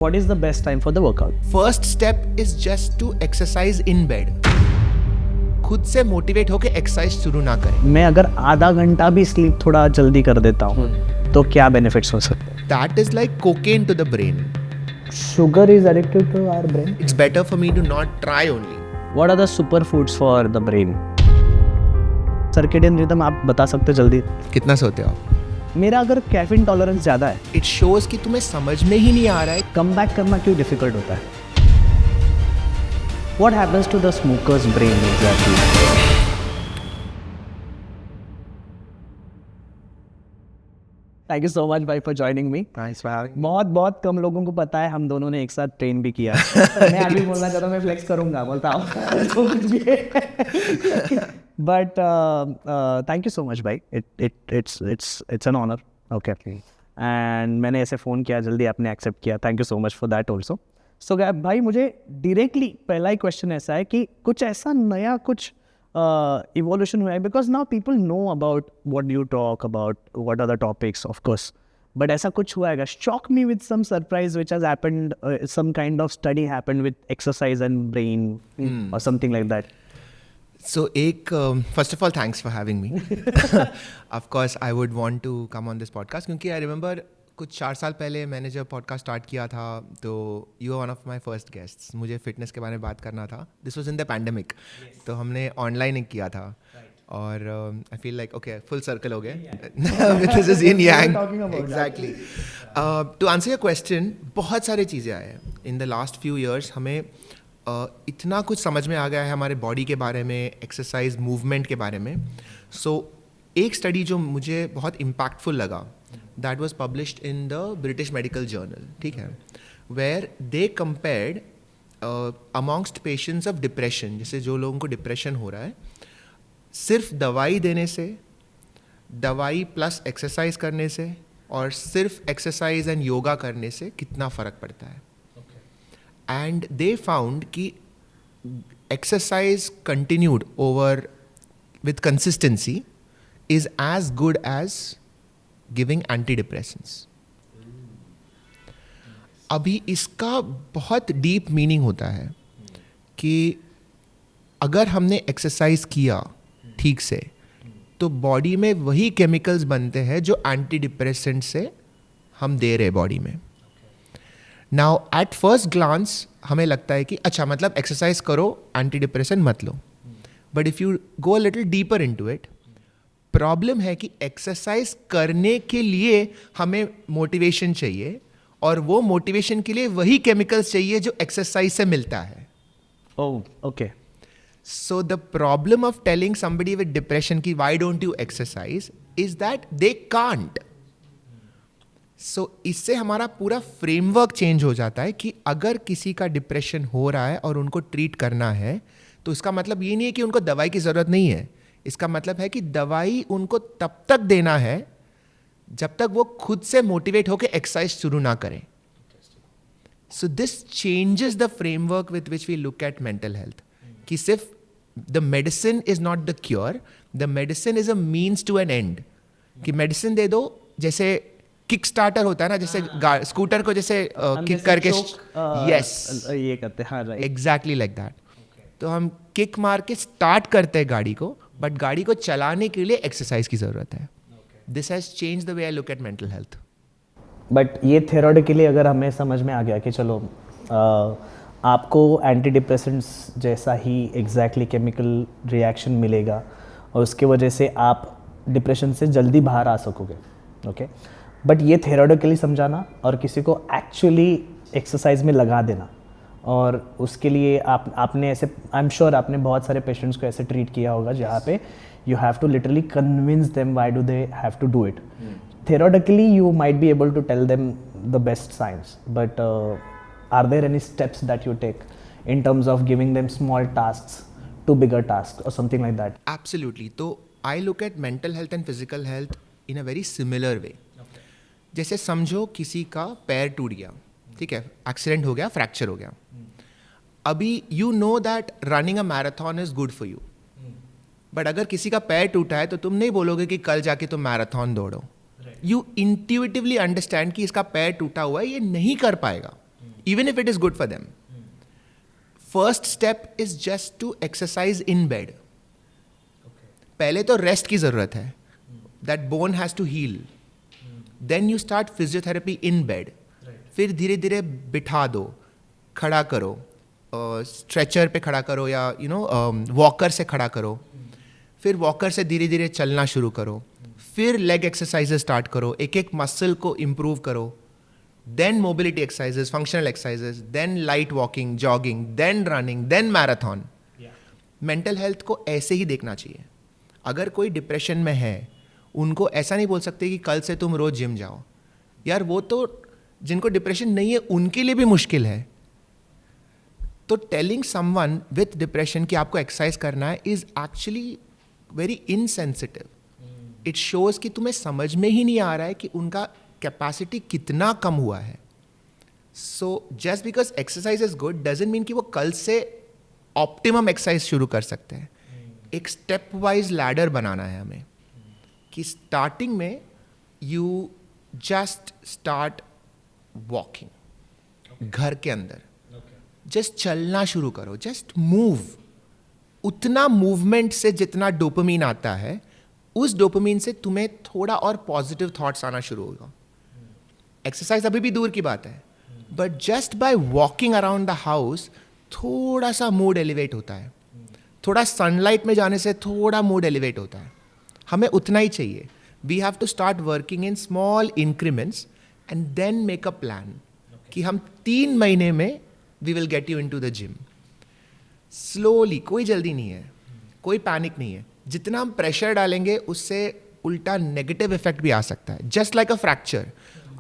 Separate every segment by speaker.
Speaker 1: What is the best time for the workout?
Speaker 2: First step is just to exercise in bed. खुद से motivate होके exercise शुरू ना करें.
Speaker 1: मैं अगर आधा घंटा भी स्लीप थोड़ा जल्दी कर देता हूँ तो क्या बेनिफिट्स हो सकते हैं?
Speaker 2: That is like cocaine to the brain.
Speaker 1: Sugar is addictive to our brain.
Speaker 2: It's better for me to not try only.
Speaker 1: What are the superfoods for the brain? Circadian rhythm आप बता सकते हो जल्दी?
Speaker 2: कितना सोते हो आप?
Speaker 1: मेरा अगर कैफीन टॉलरेंस ज़्यादा है.
Speaker 2: It shows कि तुम्हें समझ में ही नहीं आ रहा है.
Speaker 1: कम बैक करना क्यों डिफिकल्ट होता है? What happens to the smoker's brain exactly? Thank you so much भाई for joining me.
Speaker 2: Thanks for having me.
Speaker 1: बहुत कम लोगों को पता है हम दोनों ने एक साथ ट्रेन भी किया. मैं अभी बोलना चाहता हूँ, मैं फ्लेक्स करूँगा, बोलता हूँ. But thank you so much भाई. It's an honor. Okay. And मैंने ऐसे फ़ोन किया, जल्दी आपने एक्सेप्ट किया. Thank you so much for that also. So भाई मुझे डायरेक्टली पहला ही क्वेश्चन ऐसा है कि कुछ ऐसा नया कुछ इवोल्यूशन हुआ है, because now people know about what you talk about, what are the topics of course, but ऐसा कुछ हुआ है? Shock me with some surprise which has happened, some kind of study happened with exercise and brain और something like that.
Speaker 2: So, first of all, thanks for having me. Of course, I would want to come on this podcast क्योंकि I remember कुछ 4 साल पहले मैंने जब podcast start किया था तो you are one of my first guests. मुझे फिटनेस के बारे में बात करना था. This was in the pandemic. तो हमने ऑनलाइन एक किया था और I feel like okay full circle हो गए. This is yin yang. Exactly. To answer your question, बहुत सारी चीज़ें आए हैं in the last few years. हमें इतना कुछ समझ में आ गया है हमारे बॉडी के बारे में, एक्सरसाइज मूवमेंट के बारे में. सो एक स्टडी जो मुझे बहुत इम्पैक्टफुल लगा, that was published in the British Medical Journal, ठीक है, where they compared amongst patients of depression, जैसे जो लोगों को डिप्रेशन हो रहा है, सिर्फ दवाई देने से, दवाई प्लस एक्सरसाइज करने से और सिर्फ एक्सरसाइज एंड योगा करने से कितना फ़र्क पड़ता है. एंड दे फाउंड कि exercise continued over with consistency is as good as giving antidepressants. अभी इसका बहुत डीप मीनिंग होता है कि अगर हमने एक्सरसाइज किया ठीक से तो बॉडी में वही केमिकल्स बनते हैं जो एंटी डिप्रेसेंट से हम दे रहे बॉडी में. नाउ एट फर्स्ट ग्लांस हमें लगता है कि अच्छा मतलब एक्सरसाइज करो, एंटी डिप्रेसेंट मत लो. But if you go a little deeper into it, problem है कि एक्सरसाइज करने के लिए हमें मोटिवेशन चाहिए और वो मोटिवेशन के लिए वही केमिकल्स चाहिए जो एक्सरसाइज से मिलता है.
Speaker 1: Oh okay.
Speaker 2: So the problem of telling somebody with depression की why don't you exercise is that they can't. So इससे हमारा पूरा फ्रेमवर्क चेंज हो जाता है कि अगर किसी का डिप्रेशन हो रहा है और उनको ट्रीट करना है तो इसका मतलब ये नहीं है कि उनको दवाई की ज़रूरत नहीं है. इसका मतलब है कि दवाई उनको तब तक देना है जब तक वो खुद से मोटिवेट होकर एक्सरसाइज शुरू ना करें. So this changes the framework with which we look at mental health, कि सिर्फ the medicine is not the cure, the medicine is a means to an end. कि मेडिसिन दे दो, जैसे किक स्टार्टर होता है ना, जैसे स्कूटर को जैसे किक करके यस
Speaker 1: ये करते हैं. Right,
Speaker 2: exactly like that. तो हम किक मार के स्टार्ट करते हैं गाड़ी को, बट गाड़ी को चलाने के लिए एक्सरसाइज की ज़रूरत है. This has change the way I look at mental health.
Speaker 1: But ये थ्योरेटिकली अगर हमें समझ में आ गया कि चलो आपको एंटी डिप्रेसेंट्स जैसा ही एग्जैक्टली केमिकल रिएक्शन मिलेगा और उसके वजह से आप डिप्रेशन से जल्दी बाहर आ सकोगे. ओके. बट ये थ्योरेटिकली समझाना और किसी को एक्चुअली एक्सरसाइज में लगा देना, और उसके लिए आपने ऐसे, आई एम श्योर आपने बहुत सारे पेशेंट्स को ऐसे ट्रीट किया होगा जहाँ पे you have to literally convince them why do they have to do it. theoretically you might be able to tell them the best science, but are there any steps that you take in terms of giving them small tasks to bigger tasks or something like that?
Speaker 2: Absolutely. तो I look at mental health and physical health in a very similar way. जैसे समझो किसी का पैर टूट गया, ठीक है, एक्सीडेंट हो गया, फ्रैक्चर हो गया. अभी you know that running a marathon is good for you, but अगर किसी का पैर टूटा है तो तुम नहीं बोलोगे कि कल जाके तुम मैराथन दौड़ो. यू इंट्यूटिवली अंडरस्टैंड कि इसका पैर टूटा हुआ है, ये नहीं कर पाएगा. even if it is good for them. First step is just to exercise in bed. पहले तो रेस्ट की ज़रूरत है. That bone has to heal. Then you start physiotherapy in bed. फिर धीरे धीरे बिठा दो, खड़ा करो, स्ट्रेचर पे खड़ा करो या वॉकर से खड़ा करो. फिर वॉकर से धीरे धीरे चलना शुरू करो. फिर लेग एक्सरसाइजेस स्टार्ट करो, एक एक मसल को इम्प्रूव करो. Then mobility exercises, functional exercises, then light walking, jogging, then running, then marathon. Mental health को ऐसे ही देखना चाहिए. अगर कोई डिप्रेशन में है, उनको ऐसा नहीं बोल सकते कि कल से तुम रोज जिम जाओ. यार वो तो जिनको डिप्रेशन नहीं है उनके लिए भी मुश्किल है. तो टेलिंग समवन विथ डिप्रेशन कि आपको एक्सरसाइज करना है is actually very insensitive. It shows कि तुम्हें समझ में ही नहीं आ रहा है कि उनका कैपेसिटी कितना कम हुआ है. So just because exercise is good doesn't mean कि वो कल से ऑप्टिमम एक्सरसाइज शुरू कर सकते हैं. एक स्टेप वाइज लैडर बनाना है हमें कि स्टार्टिंग में यू जस्ट स्टार्ट वॉकिंग. घर के अंदर जस्ट चलना शुरू करो, जस्ट मूव. उतना मूवमेंट से जितना डोपामीन आता है, उस डोपामीन से तुम्हें थोड़ा और पॉजिटिव थॉट्स आना शुरू होगा. एक्सरसाइज अभी भी दूर की बात है, but just by walking around the house थोड़ा सा मूड एलिवेट होता है. थोड़ा सनलाइट में जाने से थोड़ा मूड एलिवेट होता है. हमें उतना ही चाहिए. We have to start working in small increments and then make a plan कि हम 3 महीने में we will get you into the gym. Slowly, कोई जल्दी नहीं है, कोई पैनिक नहीं है. जितना हम प्रेशर डालेंगे उससे उल्टा नेगेटिव इफेक्ट भी आ सकता है. जस्ट लाइक अ फ्रैक्चर,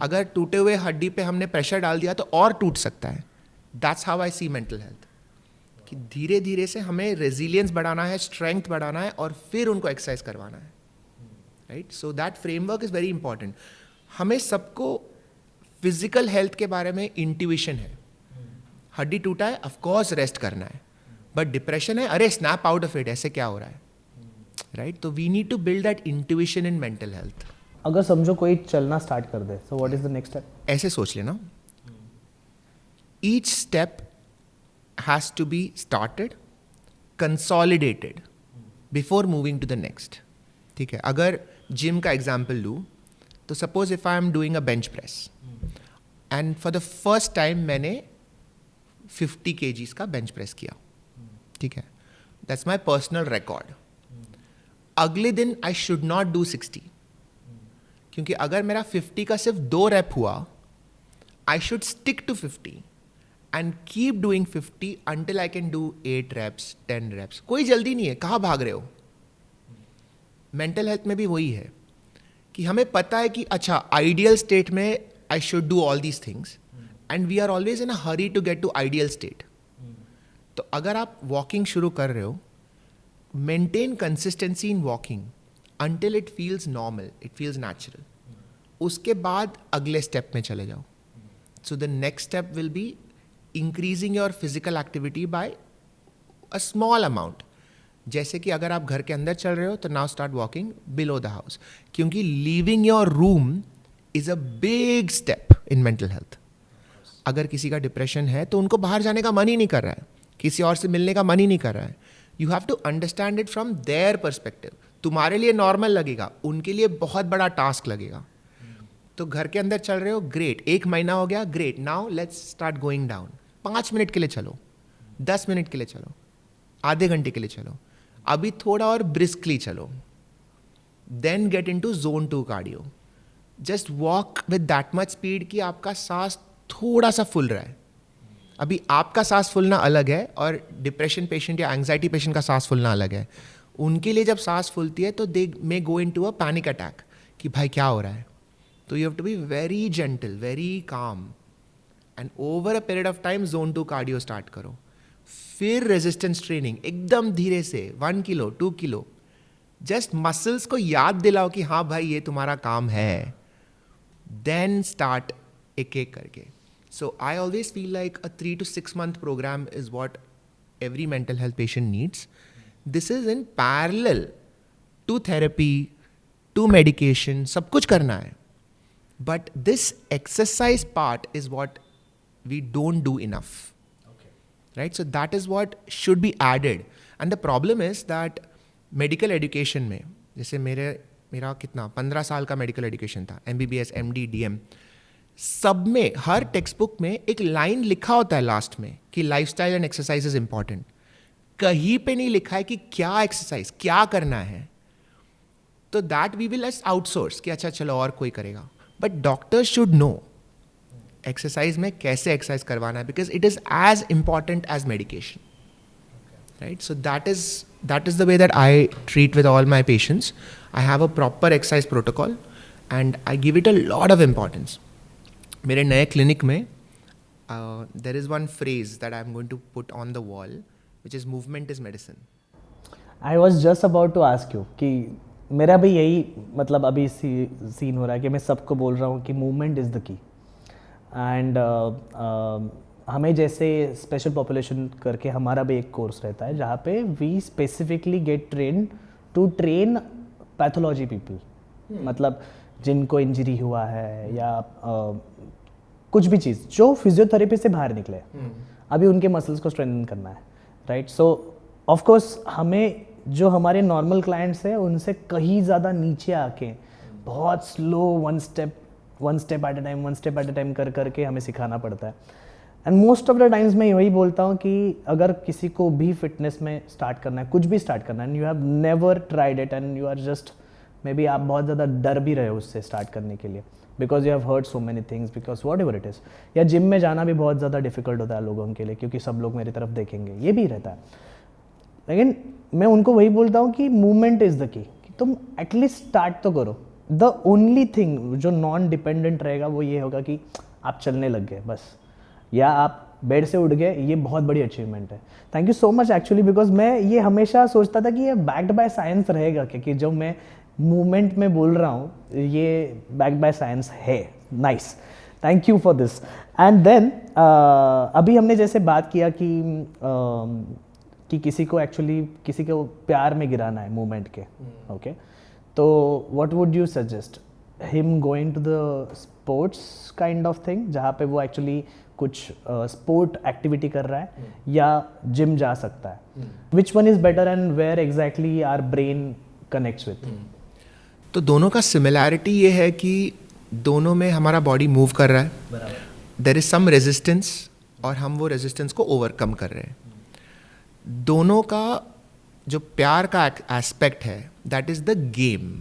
Speaker 2: अगर टूटे हुए हड्डी पे हमने प्रेशर डाल दिया तो और टूट सकता है. That's how I see mental health. कि धीरे धीरे से हमें रेजिलियंस बढ़ाना है, स्ट्रेंथ बढ़ाना है और फिर उनको एक्सरसाइज करवाना है. Right, so that framework is very important. हमें सबको फिजिकल हेल्थ के बारे में इंट्यूशन है. हड्डी टूटा है, ऑफकोर्स रेस्ट करना है. बट डिप्रेशन है, अरे स्नैप आउट ऑफ इट, ऐसे क्या हो रहा है. राइट, तो we need to build that intuition in mental health.
Speaker 1: अगर समझो कोई चलना स्टार्ट कर दे, so what is the next step?
Speaker 2: ऐसे सोच लेना, each step has to be started, consolidated before moving to the next. ठीक है, अगर जिम का एग्जाम्पल लूँ तो suppose if I am doing a bench press and for the first time मैंने 50 kgs का बेंच प्रेस किया. ठीक है, दैट्स माई पर्सनल रिकॉर्ड. अगले दिन आई शुड नॉट डू 60, क्योंकि अगर मेरा 50 का सिर्फ 2 रेप हुआ, I should stick to 50 and keep doing 50 until I can do 8 reps, 10 reps. कोई जल्दी नहीं है, कहाँ भाग रहे हो. मेंटल हेल्थ में भी वही है कि हमें पता है कि अच्छा आइडियल स्टेट में I should do all these things and we are always in a hurry to get to ideal state. तो अगर आप वॉकिंग शुरू कर रहे हो, maintain consistency in walking until it feels normal, it feels natural. उसके बाद अगले स्टेप में चले जाओ. So the next step will be increasing your physical activity by a small amount. जैसे कि अगर आप घर के अंदर चल रहे हो तो now start walking below the house, क्योंकि leaving your room is a big step in mental health. अगर किसी का डिप्रेशन है तो उनको बाहर जाने का मन ही नहीं कर रहा है, किसी और से मिलने का मन ही नहीं कर रहा है. You have to understand it from their perspective. तुम्हारे लिए नॉर्मल लगेगा, उनके लिए बहुत बड़ा टास्क लगेगा. तो घर के अंदर चल रहे हो, ग्रेट, 1 महीना हो गया, great. Now let's start going down. 5 minute के लिए चलो, 10 मिनट के लिए चलो, आधे घंटे के लिए चलो, अभी थोड़ा और ब्रिस्कली चलो. Then get into zone 2 cardio. Just walk with that much speed कि आपका सांस थोड़ा सा फूल रहा है. अभी आपका सांस फूलना अलग है और डिप्रेशन पेशेंट या एंग्जाइटी पेशेंट का सांस फूलना अलग है. उनके लिए जब सांस फूलती है तो they may go into a panic attack कि भाई क्या हो रहा है. तो you have to be very gentle, very calm and over a period of time zone 2 cardio start करो. फिर रेजिस्टेंस ट्रेनिंग एकदम धीरे से 1 किलो 2 किलो. जस्ट मसल्स को याद दिलाओ कि हाँ भाई ये तुम्हारा काम है. देन स्टार्ट एक एक करके. So I always feel like a 3 to 6 month program is what every mental health patient needs. This is in parallel to therapy, to medication, सब कुछ करना है. But this exercise part is what we don't do enough. Right? So that is what should be added. And the problem is that medical education में, जैसे मेरा कितना 15 साल का मेडिकल एजुकेशन था, MBBS, MD, DM, सब में हर टेक्स्ट बुक में एक लाइन लिखा होता है लास्ट में कि lifestyle and exercise is important. कहीं पे नहीं लिखा है कि क्या एक्सरसाइज क्या करना है. तो दैट वी विल आउटसोर्स कि अच्छा चलो और कोई करेगा. But doctors should know exercise में कैसे एक्सरसाइज करवाना है, because it is as important as medication. Right? So that is the way that I treat with all my patients. I have a proper exercise protocol and I give it a lot of importance. मेरे नए clinic में there is one phrase that I am going to put on the wall which is movement is medicine.
Speaker 1: I was just about to ask you कि मेरा भी यही मतलब अभी scene हो रहा है कि मैं सबको बोल रहा हूँ कि movement is the key. And हमें जैसे स्पेशल पॉपुलेशन करके हमारा भी एक कोर्स रहता है जहाँ पे we specifically get train to train pathology people. मतलब जिनको इंजरी हुआ है या कुछ भी चीज़ जो फिजियोथेरेपी से बाहर निकले, अभी उनके मसल्स को स्ट्रेंथन करना है. राइट? सो ऑफ कोर्स हमें जो हमारे नॉर्मल क्लाइंट्स हैं उनसे कहीं ज़्यादा नीचे आके बहुत slow one step at a time कर करके हमें सिखाना पड़ता है. And most of the times मैं वही बोलता हूँ कि अगर किसी को भी फिटनेस में स्टार्ट करना है, कुछ भी स्टार्ट करना है, and you have never tried it and you are just maybe आप बहुत ज़्यादा डर भी रहे हो उससे स्टार्ट करने के लिए, because you have heard so many things, because what ever it is. या जिम में जाना भी बहुत ज़्यादा डिफिकल्ट होता है लोगों के लिए क्योंकि सब लोग मेरी तरफ देखेंगे, ये भी रहता है. लेकिन मैं उनको वही बोलता हूँ कि मूवमेंट इज़ द की. तुम एटलीस्ट स्टार्ट तो करो. द ओनली थिंग जो नॉन डिपेंडेंट रहेगा वो ये होगा कि आप चलने लग गए बस, या आप बेड से उठ गए, ये बहुत बड़ी अचीवमेंट है. Thank you so much actually, because मैं ये हमेशा सोचता था कि ये बैक्ड बाय साइंस रहेगा, क्योंकि जो मैं मूवमेंट में बोल रहा हूँ ये बैक्ड बाय साइंस है. Nice, thank you for this. And then अभी हमने जैसे बात किया कि किसी को एक्चुअली किसी को प्यार में गिराना है मूवमेंट के. ओके, तो what would you suggest him going to the sports kind of thing जहाँ पे वो एक्चुअली कुछ स्पोर्ट एक्टिविटी कर रहा है, या जिम जा सकता है? Which one is better and where exactly our brain connects with?
Speaker 2: तो दोनों का सिमिलैरिटी ये है कि दोनों में हमारा बॉडी मूव कर रहा है, देयर इज सम रेजिस्टेंस और हम वो रेजिस्टेंस को ओवरकम कर रहे हैं. दोनों का जो प्यार का एस्पेक्ट है दैट इज द गेम.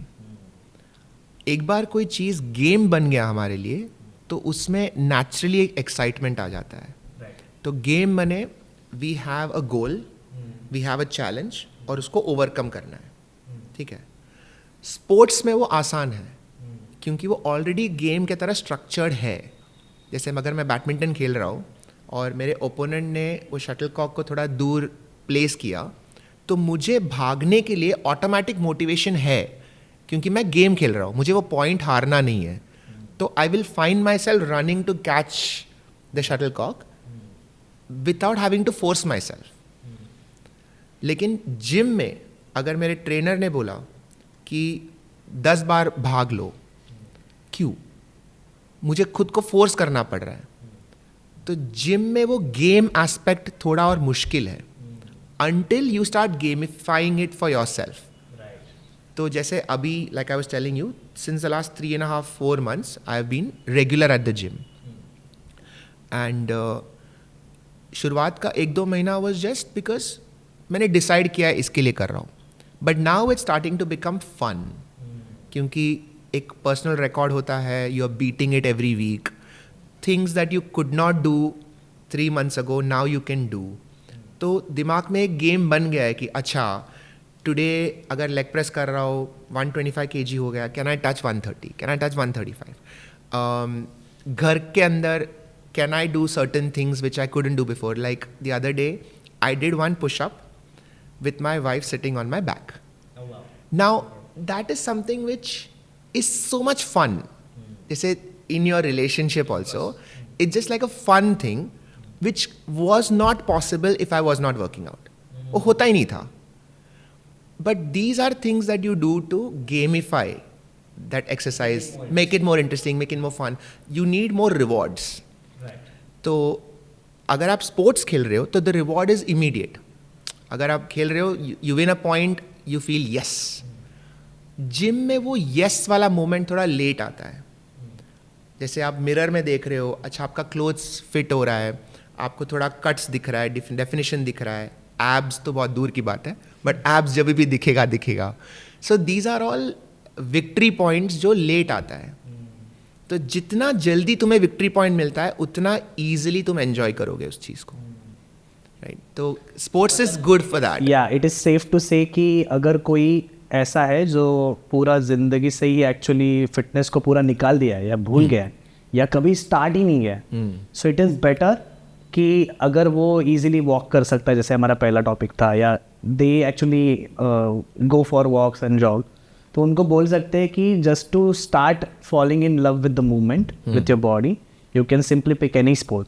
Speaker 2: एक बार कोई चीज़ गेम बन गया हमारे लिए तो उसमें नेचुरली एक एक्साइटमेंट आ जाता है. तो गेम बने, we have a goal, we have a challenge और उसको ओवरकम करना है. ठीक है. स्पोर्ट्स में वो आसान है क्योंकि वो ऑलरेडी गेम के तरह स्ट्रक्चर्ड है. जैसे अगर मैं बैडमिंटन खेल रहा हूँ और मेरे ओपोनेंट ने वो शटलकॉक को थोड़ा दूर प्लेस किया, तो मुझे भागने के लिए ऑटोमेटिक मोटिवेशन है क्योंकि मैं गेम खेल रहा हूँ, मुझे वो पॉइंट हारना नहीं है. तो I will find myself running to catch the shuttlecock without having to force myself. लेकिन जिम में अगर मेरे ट्रेनर ने बोला कि 10 बार भाग लो, क्यों? मुझे खुद को फोर्स करना पड़ रहा है. तो जिम में वो गेम एस्पेक्ट थोड़ा और मुश्किल है until you start gamifying it for yourself. तो जैसे अभी like I was telling you, since the last 3.5-4 months I have been regular at the gym. And शुरुआत का 1-2 महीना was just because मैंने decide किया इसके लिए कर रहा हूँ. But now it's starting to become fun. क्योंकि एक personal record होता है, you are beating it every week. Things that you could not do 3 months ago, now you can do. तो दिमाग में एक गेम बन गया है कि अच्छा टुडे अगर लेग प्रेस कर रहा हो 125 kg हो गया, can I touch 130, can I touch 135. घर के अंदर can I do certain things which I couldn't do before. Like the other day I did 1 pushup with my wife sitting on my back. Now that is something which is so much fun. जैसे in your relationship also, it's just like a fun thing which was not possible if I was not working out. वो होता ही नहीं था. But these are things that you do to gamify that exercise, make it more interesting, make it more fun. You need more rewards. तो अगर आप sports खेल रहे हो तो द रिवॉर्ड इज इमीडिएट. अगर आप खेल रहे हो, you win a point, you feel yes. Gym में वो यस वाला मोमेंट थोड़ा लेट आता है. जैसे आप मिरर में देख रहे हो, अच्छा आपका क्लोथ्स फिट हो रहा है, आपको थोड़ा कट्स दिख रहा है, डेफिनेशन दिख रहा है, एब्स तो बहुत दूर की बात है, बट एब्स जब भी दिखेगा. So these are all victory points जो लेट आता है. तो जितना जल्दी तुम्हें विक्ट्री पॉइंट मिलता है उतना ईजिली तुम एंजॉय करोगे उस चीज़ को. राइट. तो sports is good for that.
Speaker 1: या it is safe to say कि अगर कोई ऐसा है जो पूरा ज़िंदगी से ही एक्चुअली फिटनेस को पूरा निकाल दिया है या भूल गया है या कभी स्टार्ट ही नहीं गया, सो इट इज़ बेटर कि अगर वो इजीली वॉक कर सकता है, जैसे हमारा पहला टॉपिक था, yeah they actually go for walks and jog, तो उनको बोल सकते हैं कि just to start falling in love with the movement with your body, you can simply pick any sport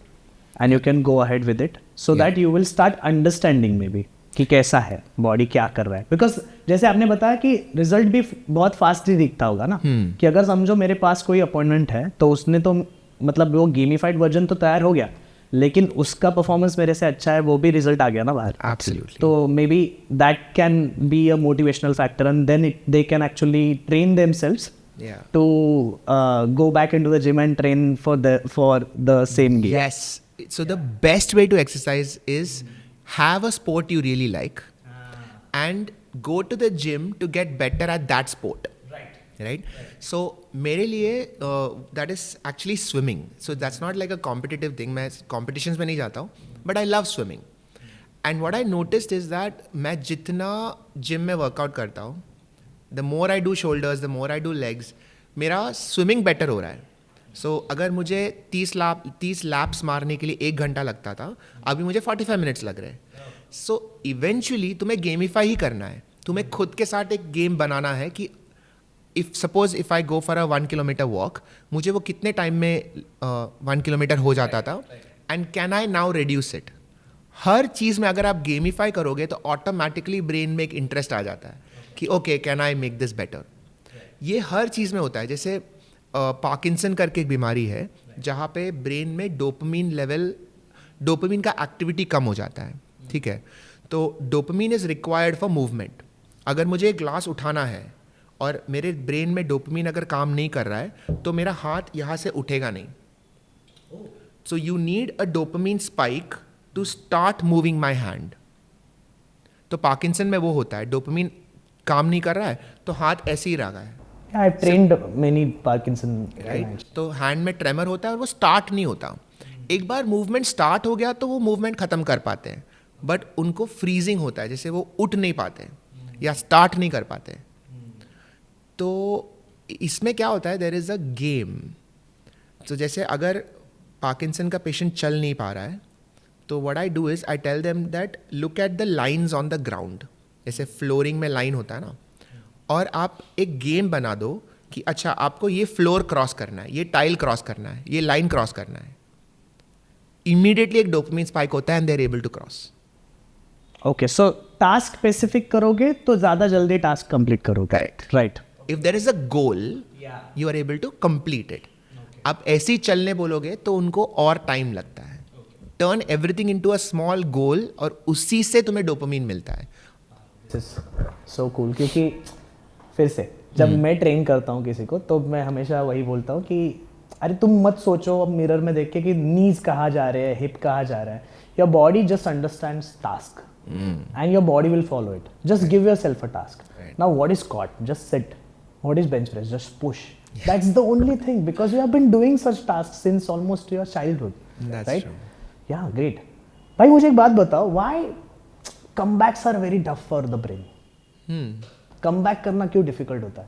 Speaker 1: and you can go ahead with it, so that you will start understanding maybe कि कैसा है body, क्या कर रहा है. Because जैसे आपने बताया कि रिजल्ट भी बहुत फास्ट ही दिखता होगा ना, कि अगर समझो मेरे पास कोई अपॉइंटमेंट है तो उसने तो मतलब वो गेमिफाइड वर्जन तो तैयार हो गया, लेकिन उसका परफॉर्मेंस मेरे से अच्छा है, वो भी रिजल्ट आ गया ना बाहर.
Speaker 2: Absolutely.
Speaker 1: तो maybe that can be a motivational factor and then they can actually train themselves
Speaker 2: Yeah.
Speaker 1: to go back into the gym and train for the same game.
Speaker 2: Yes. So the best way to exercise is have a sport you really like and go to the gym to get better at that sport. Right? So मेरे लिए that is actually swimming. So that's not like a competitive thing. मैं competitions में नहीं जाता हूँ, but I love swimming. And what I noticed is that मैं जितना gym में workout करता हूँ, the more I do shoulders, the more I do legs, मेरा swimming better हो रहा है. So अगर मुझे 30 laps मारने के लिए 1 घंटा लगता था, अभी मुझे 45 minutes लग रहे हैं. So eventually तुम्हें गेमिफाई ही करना है. तुम्हें खुद के साथ एक गेम बनाना है कि if I go for a 1 kilometer walk, मुझे वो कितने टाइम में 1 kilometer हो जाता था, and can I now reduce it? हर चीज़ में अगर आप गेमिफाई करोगे तो ऑटोमेटिकली ब्रेन में एक इंटरेस्ट आ जाता है कि okay, can I make this better. ये हर चीज़ में होता है. जैसे पार्किंसन करके एक बीमारी है जहाँ पे ब्रेन में डोपामिन का एक्टिविटी कम हो जाता है. ठीक है. तो dopamine is required for movement. अगर मुझे एक ग्लास उठाना है और मेरे ब्रेन में डोपामिन अगर काम नहीं कर रहा है तो मेरा हाथ यहाँ से उठेगा नहीं. So you need a dopamine spike to start moving my hand. तो पार्किंसन में वो होता है, डोपामिन काम नहीं कर रहा है तो हाथ ऐसे ही रहा है.
Speaker 1: Yeah, I've trained many Parkinson.
Speaker 2: Right. तो हैंड में ट्रेमर होता है और वो स्टार्ट नहीं होता. एक बार मूवमेंट स्टार्ट हो गया तो वो मूवमेंट खत्म कर पाते हैं, बट उनको फ्रीजिंग होता है, जैसे वो उठ नहीं पाते या स्टार्ट नहीं कर पाते. तो इसमें क्या होता है, देयर इज़ अ गेम. तो जैसे अगर पार्किंसन का पेशेंट चल नहीं पा रहा है तो what I do is I tell them that look at the lines on the ground. जैसे फ्लोरिंग में लाइन होता है ना, और आप एक गेम बना दो कि अच्छा आपको ये फ्लोर क्रॉस करना है, ये टाइल क्रॉस करना है, ये लाइन क्रॉस करना है. इमीडिएटली एक डोपामिन स्पाइक होता है and they are able to cross.
Speaker 1: Okay, so task specific करोगे तो ज़्यादा जल्दी टास्क कंप्लीट करोगे. Right.
Speaker 2: If there is a goal you are able to complete it. आप ऐसे ही चलने बोलोगे तो उनको और टाइम लगता है. Turn everything into a small goal और उसी से तुम्हें डोपामिन मिलता है.
Speaker 1: So cool. क्योंकि फिर से जब मैं ट्रेन करता हूँ किसी को तो मैं हमेशा वही बोलता हूँ कि अरे तुम मत सोचो अब मिरर में देख के कि नीज कहाँ जा रहे हैं, हिप कहाँ जा रहा है. Your body just understands task and your body will follow it. Just give yourself a task. Now what is squat? Just sit. What is bench press? Just push. That's the only thing because you have been doing such task since almost your childhood. Right. Yeah great. भाई मुझे एक बात बताओ, why comebacks are very tough for the brain? Comeback करना क्यों difficult होता है?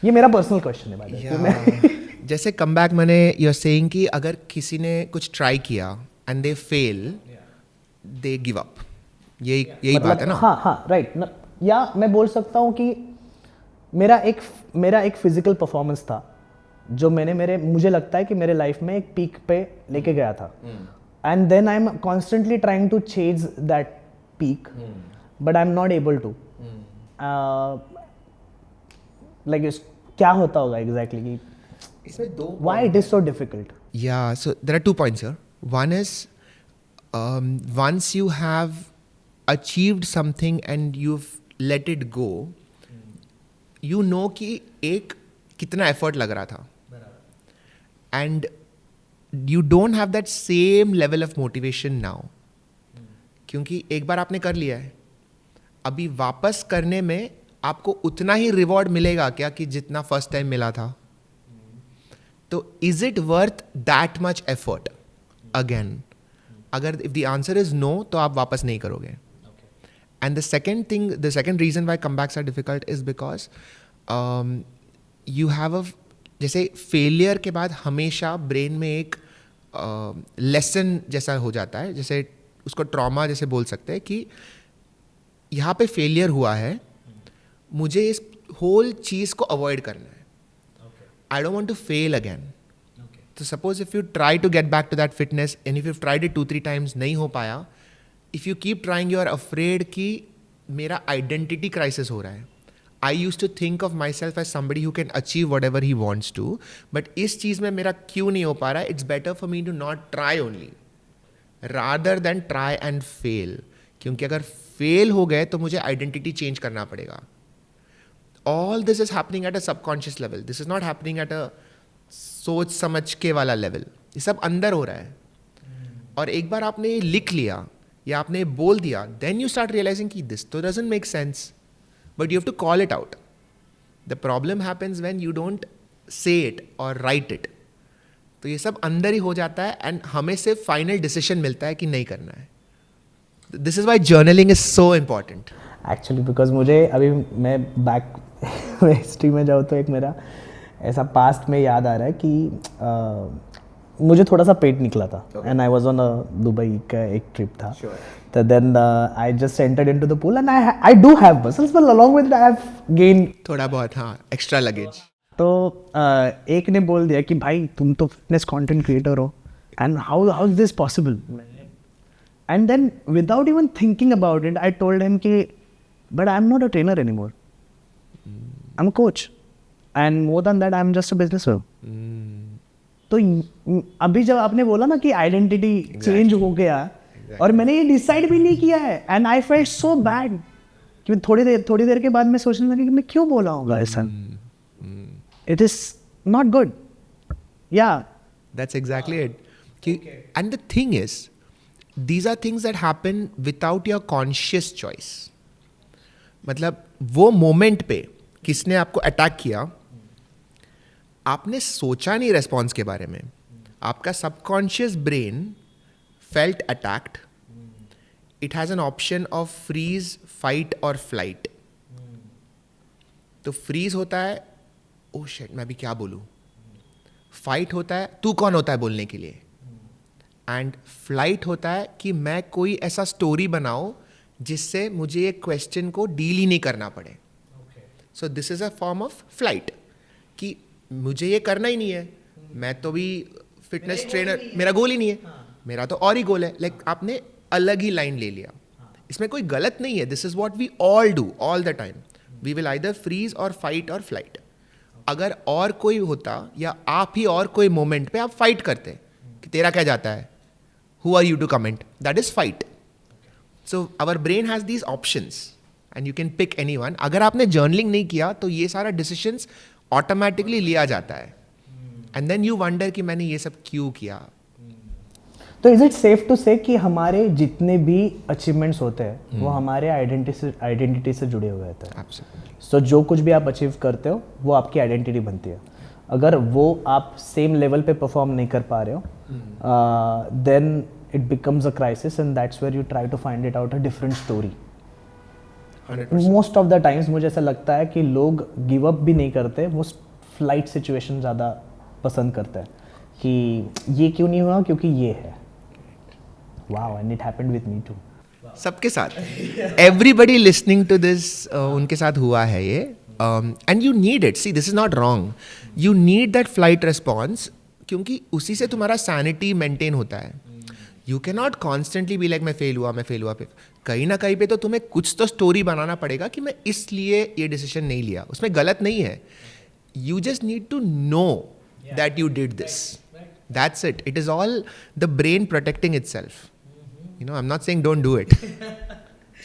Speaker 1: ये मेरा पर्सनल क्वेश्चन है भाई.
Speaker 2: जैसे कमबैक मैंने यू आर सेइंग कि अगर किसी ने कुछ ट्राई किया and they fail, they give up. यही बात है ना?
Speaker 1: हाँ राइट. या मैं बोल सकता हूँ कि मेरा एक फिजिकल परफॉर्मेंस था जो मुझे लगता है कि मेरे लाइफ में एक पीक पे लेके गया था. And then I am constantly trying to chase that peak, but I am not able to. Like क्या होता होगा एग्जैक्टली कि
Speaker 2: इसमें दो
Speaker 1: why it is so difficult?
Speaker 2: या so there are 2 points here. One is once you have achieved something and you've let it go, you know कि एक कितना effort लग रहा था, and you don't have that same level of motivation now, क्योंकि एक बार आपने कर लिया है. अभी वापस करने में आपको उतना ही रिवॉर्ड मिलेगा क्या कि जितना फर्स्ट टाइम मिला था? तो is it worth that much effort again? अगर if the answer is no, तो आप वापस नहीं करोगे. And the second reason why comebacks are difficult is because you have a, जैसे फेलियर के बाद हमेशा ब्रेन में एक लेसन जैसा हो जाता है, जैसे उसको ट्रॉमा जैसे बोल सकते हैं कि यहाँ पे फेलियर हुआ है, मुझे इस होल चीज़ को अवॉइड करना है. I don't want to fail again. तो suppose if you try to get back to that fitness and if you tried it 2-3 times, नहीं हो पाया, if you keep trying, you are afraid कि मेरा identity crisis हो रहा है. I use to think of my self as somebody who can achieve whatever he wants to, but इस चीज़ में मेरा क्यों नहीं हो पा रहा है? It's better for me to not try only rather than try and fail. क्योंकि अगर फेल हो गए तो मुझे आइडेंटिटी चेंज करना पड़ेगा. All this is happening at a subconscious level. This is not happening at अ सोच समझ के वाला लेवल. ये सब अंदर हो रहा है. और एक बार आपने ये लिख लिया या आपने ये बोल दिया, देन यू स्टार्ट रियलाइजिंग कि दिस तो doesn't make sense, but you have to call it out. The problem happens when you don't say it और राइट इट. तो ये सब अंदर ही हो जाता है एंड हमें सिर्फ फाइनल डिसीजन मिलता है कि नहीं करना है. This is why journaling is so important.
Speaker 1: Actually because मुझे अभी मैं बैक हिस्ट्री में जाऊँ तो एक मेरा ऐसा पास्ट में याद आ रहा है कि मुझे थोड़ा सा पेट निकला था and I was on Dubai का एक ट्रिप था. तो then I just entered into the pool and I do have muscles but along with I have gain
Speaker 2: थोड़ा बहुत, हाँ, एक्स्ट्रा लगेज.
Speaker 1: तो एक ने बोल दिया कि भाई तुम तो फिटनेस कंटेंट क्रिएटर हो and how is this possible. And then without even thinking about it I told him कि but I am not a trainer anymore, I am a coach and more than that I am just a businessman. तो अभी जब आपने बोला ना कि identity change हो गया और मैंने ये डिसाइड भी नहीं किया है and I felt so bad कि थोड़ी देर के बाद मैं सोचने लगी कि मैं क्यों बोला होगा ऐसा. It is not good. Yeah.
Speaker 2: That's exactly it. And the thing is, these are things that happen without your conscious choice. मतलब वो मोमेंट पे किसने आपको अटैक किया, आपने सोचा नहीं रेस्पॉन्स के बारे में. आपका subconscious brain felt attacked. It has an option of freeze, fight और फ्लाइट. तो फ्रीज होता है, ओह शिट मैं अभी क्या बोलूँ. फाइट होता है, तू कौन होता है बोलने के लिए. एंड फ्लाइट होता है कि मैं कोई ऐसा स्टोरी बनाऊँ जिससे मुझे ये क्वेश्चन को डील ही नहीं करना पड़े. So this is a form of flight कि मुझे ये करना ही नहीं है, मैं तो भी फिटनेस ट्रेनर, मेरा गोल ही नहीं है, मेरा तो और ही गोल है. लाइक आपने अलग ही लाइन ले लिया. इसमें कोई गलत नहीं है. This is what we all do all the time. We will either freeze और फाइट और फ्लाइट. अगर और कोई होता या आप ही और कोई मोमेंट पे आप फाइट करते कि तेरा क्या जाता है, who are you to comment, that is fight. So our brain has these options and you can pick anyone. अगर आपने जर्नलिंग नहीं किया तो ये सारा डिसीजंस ऑटोमेटिकली लिया जाता है एंड देन यू वंडर कि मैंने ये सब क्यों किया.
Speaker 1: तो is it safe to say कि हमारे जितने भी अचीवमेंट्स होते हैं वो हमारे आइडेंटिटी से जुड़े हुए होते हैं. सो जो कुछ भी आप अचीव करते हो वो आपकी आइडेंटिटी बनती है. अगर वो आप सेम लेवल पे परफॉर्म नहीं कर पा रहे हो, then it becomes a crisis and that's where you try to find it out a different story. Most of the times मुझे ऐसा लगता है कि लोग गिव अप भी नहीं करते, वो फ्लाइट सिचुएशन ज़्यादा पसंद करते हैं कि ये क्यों नहीं हुआ, क्योंकि ये है. Wow, and it happened with me too.
Speaker 2: सबके साथ, एवरीबडी लिसनिंग टू दिस उनके साथ हुआ है ये. And you need it. See, this is not wrong. You need that flight response क्योंकि उसी से तुम्हारा सैनिटी मेंटेन होता है. You can not constantly be like मैं फेल हुआ. कहीं ना कहीं पे तो तुम्हें कुछ तो स्टोरी बनाना पड़ेगा कि मैं इसलिए ये डिसीजन नहीं लिया. उसमें गलत नहीं है. You just need to know that you did this That's it. It is all the brain protecting itself. You know, I'm not saying don't do it.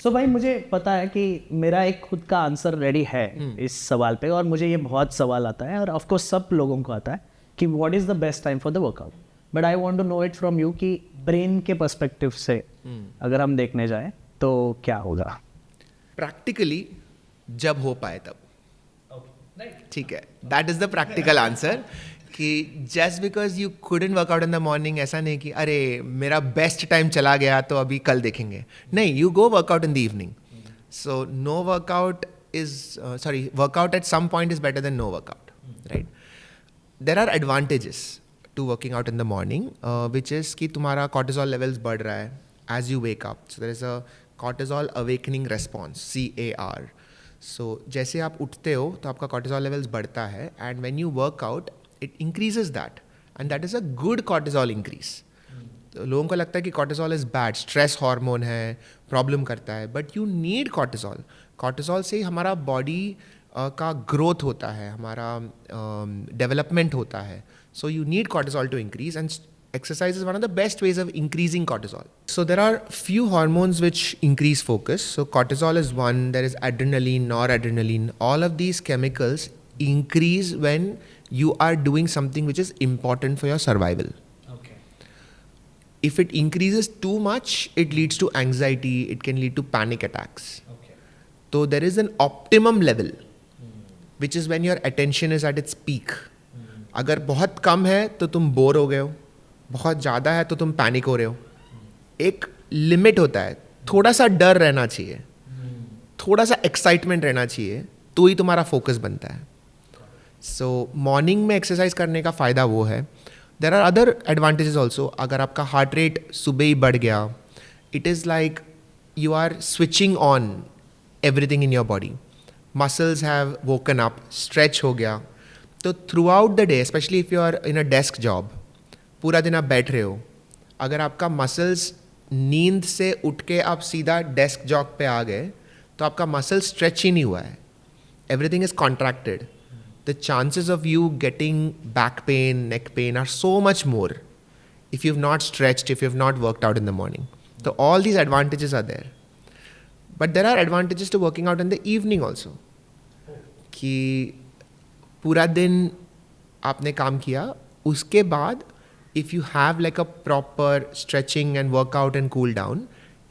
Speaker 1: So भाई मुझे पता है कि मेरा एक खुद का आंसर रेडी है इस सवाल पे, और मुझे ये बहुत सवाल आता है, और ऑफ कोर्स सब लोगों को आता है कि what is the best time for the workout, but I want to know it from you कि ब्रेन के पर्सपेक्टिव से अगर हम देखने जाएं तो क्या होगा?
Speaker 2: प्रैक्टिकली जब हो पाए तब, ठीक है, that is the practical answer. कि just because you couldn't work out in the morning, ऐसा नहीं कि अरे मेरा बेस्ट टाइम चला गया तो अभी कल देखेंगे. नहीं, you go workout in the evening. So no workout is workout at some point is better than no workout, right? There are advantages to working out in the morning, which is कि तुम्हारा cortisol levels बढ़ रहा है as you wake up. So there is a cortisol awakening response, CAR. So जैसे आप उठते हो तो आपका कॉर्टिसोल लेवल्स बढ़ता है, and when you work out it increases that, and that is a good cortisol increase. तो लोगों को लगता है कि cortisol is bad, stress hormone है, problem करता है, but you need cortisol. cortisol से हमारा body का growth होता है, हमारा development होता है. So you need cortisol to increase, and exercise is one of the best ways of increasing cortisol. So there are few hormones which increase focus. So cortisol is one, there is adrenaline, noradrenaline. All of these chemicals increase when you are doing something which is important for your survival.
Speaker 1: Okay.
Speaker 2: If it increases too much, it leads to anxiety, it can lead to panic attacks.
Speaker 1: Okay.
Speaker 2: So there is an optimum level, which is when your attention is at its peak. अगर बहुत कम है तो तुम bore हो गए हो, बहुत ज़्यादा है तो तुम पैनिक हो रहे हो. एक लिमिट होता है, थोड़ा सा डर रहना चाहिए, थोड़ा सा एक्साइटमेंट रहना चाहिए, तो ही तुम्हारा फोकस बनता है. सो मॉर्निंग में एक्सरसाइज करने का फ़ायदा वो है. There are other advantages also. अगर आपका हार्ट रेट सुबह ही बढ़ गया, it is like you are switching on everything in your body. Muscles have woken up, stretch हो गया. तो throughout the day, specially if you are in a desk job, पूरा दिन आप बैठ रहे हो, अगर आपका मसल्स नींद से उठ के आप सीधा डेस्क जॉब पे आ गए तो आपका मसल स्ट्रेच ही नहीं हुआ है, everything is contracted. The chances of you getting back pain, neck pain are so much more if you've not stretched, if you've not worked out in the morning. So all these advantages are there. But there are advantages to working out in the evening also. कि पूरा दिन आपने काम किया, उसके बाद if you have like a proper stretching and workout and cool down,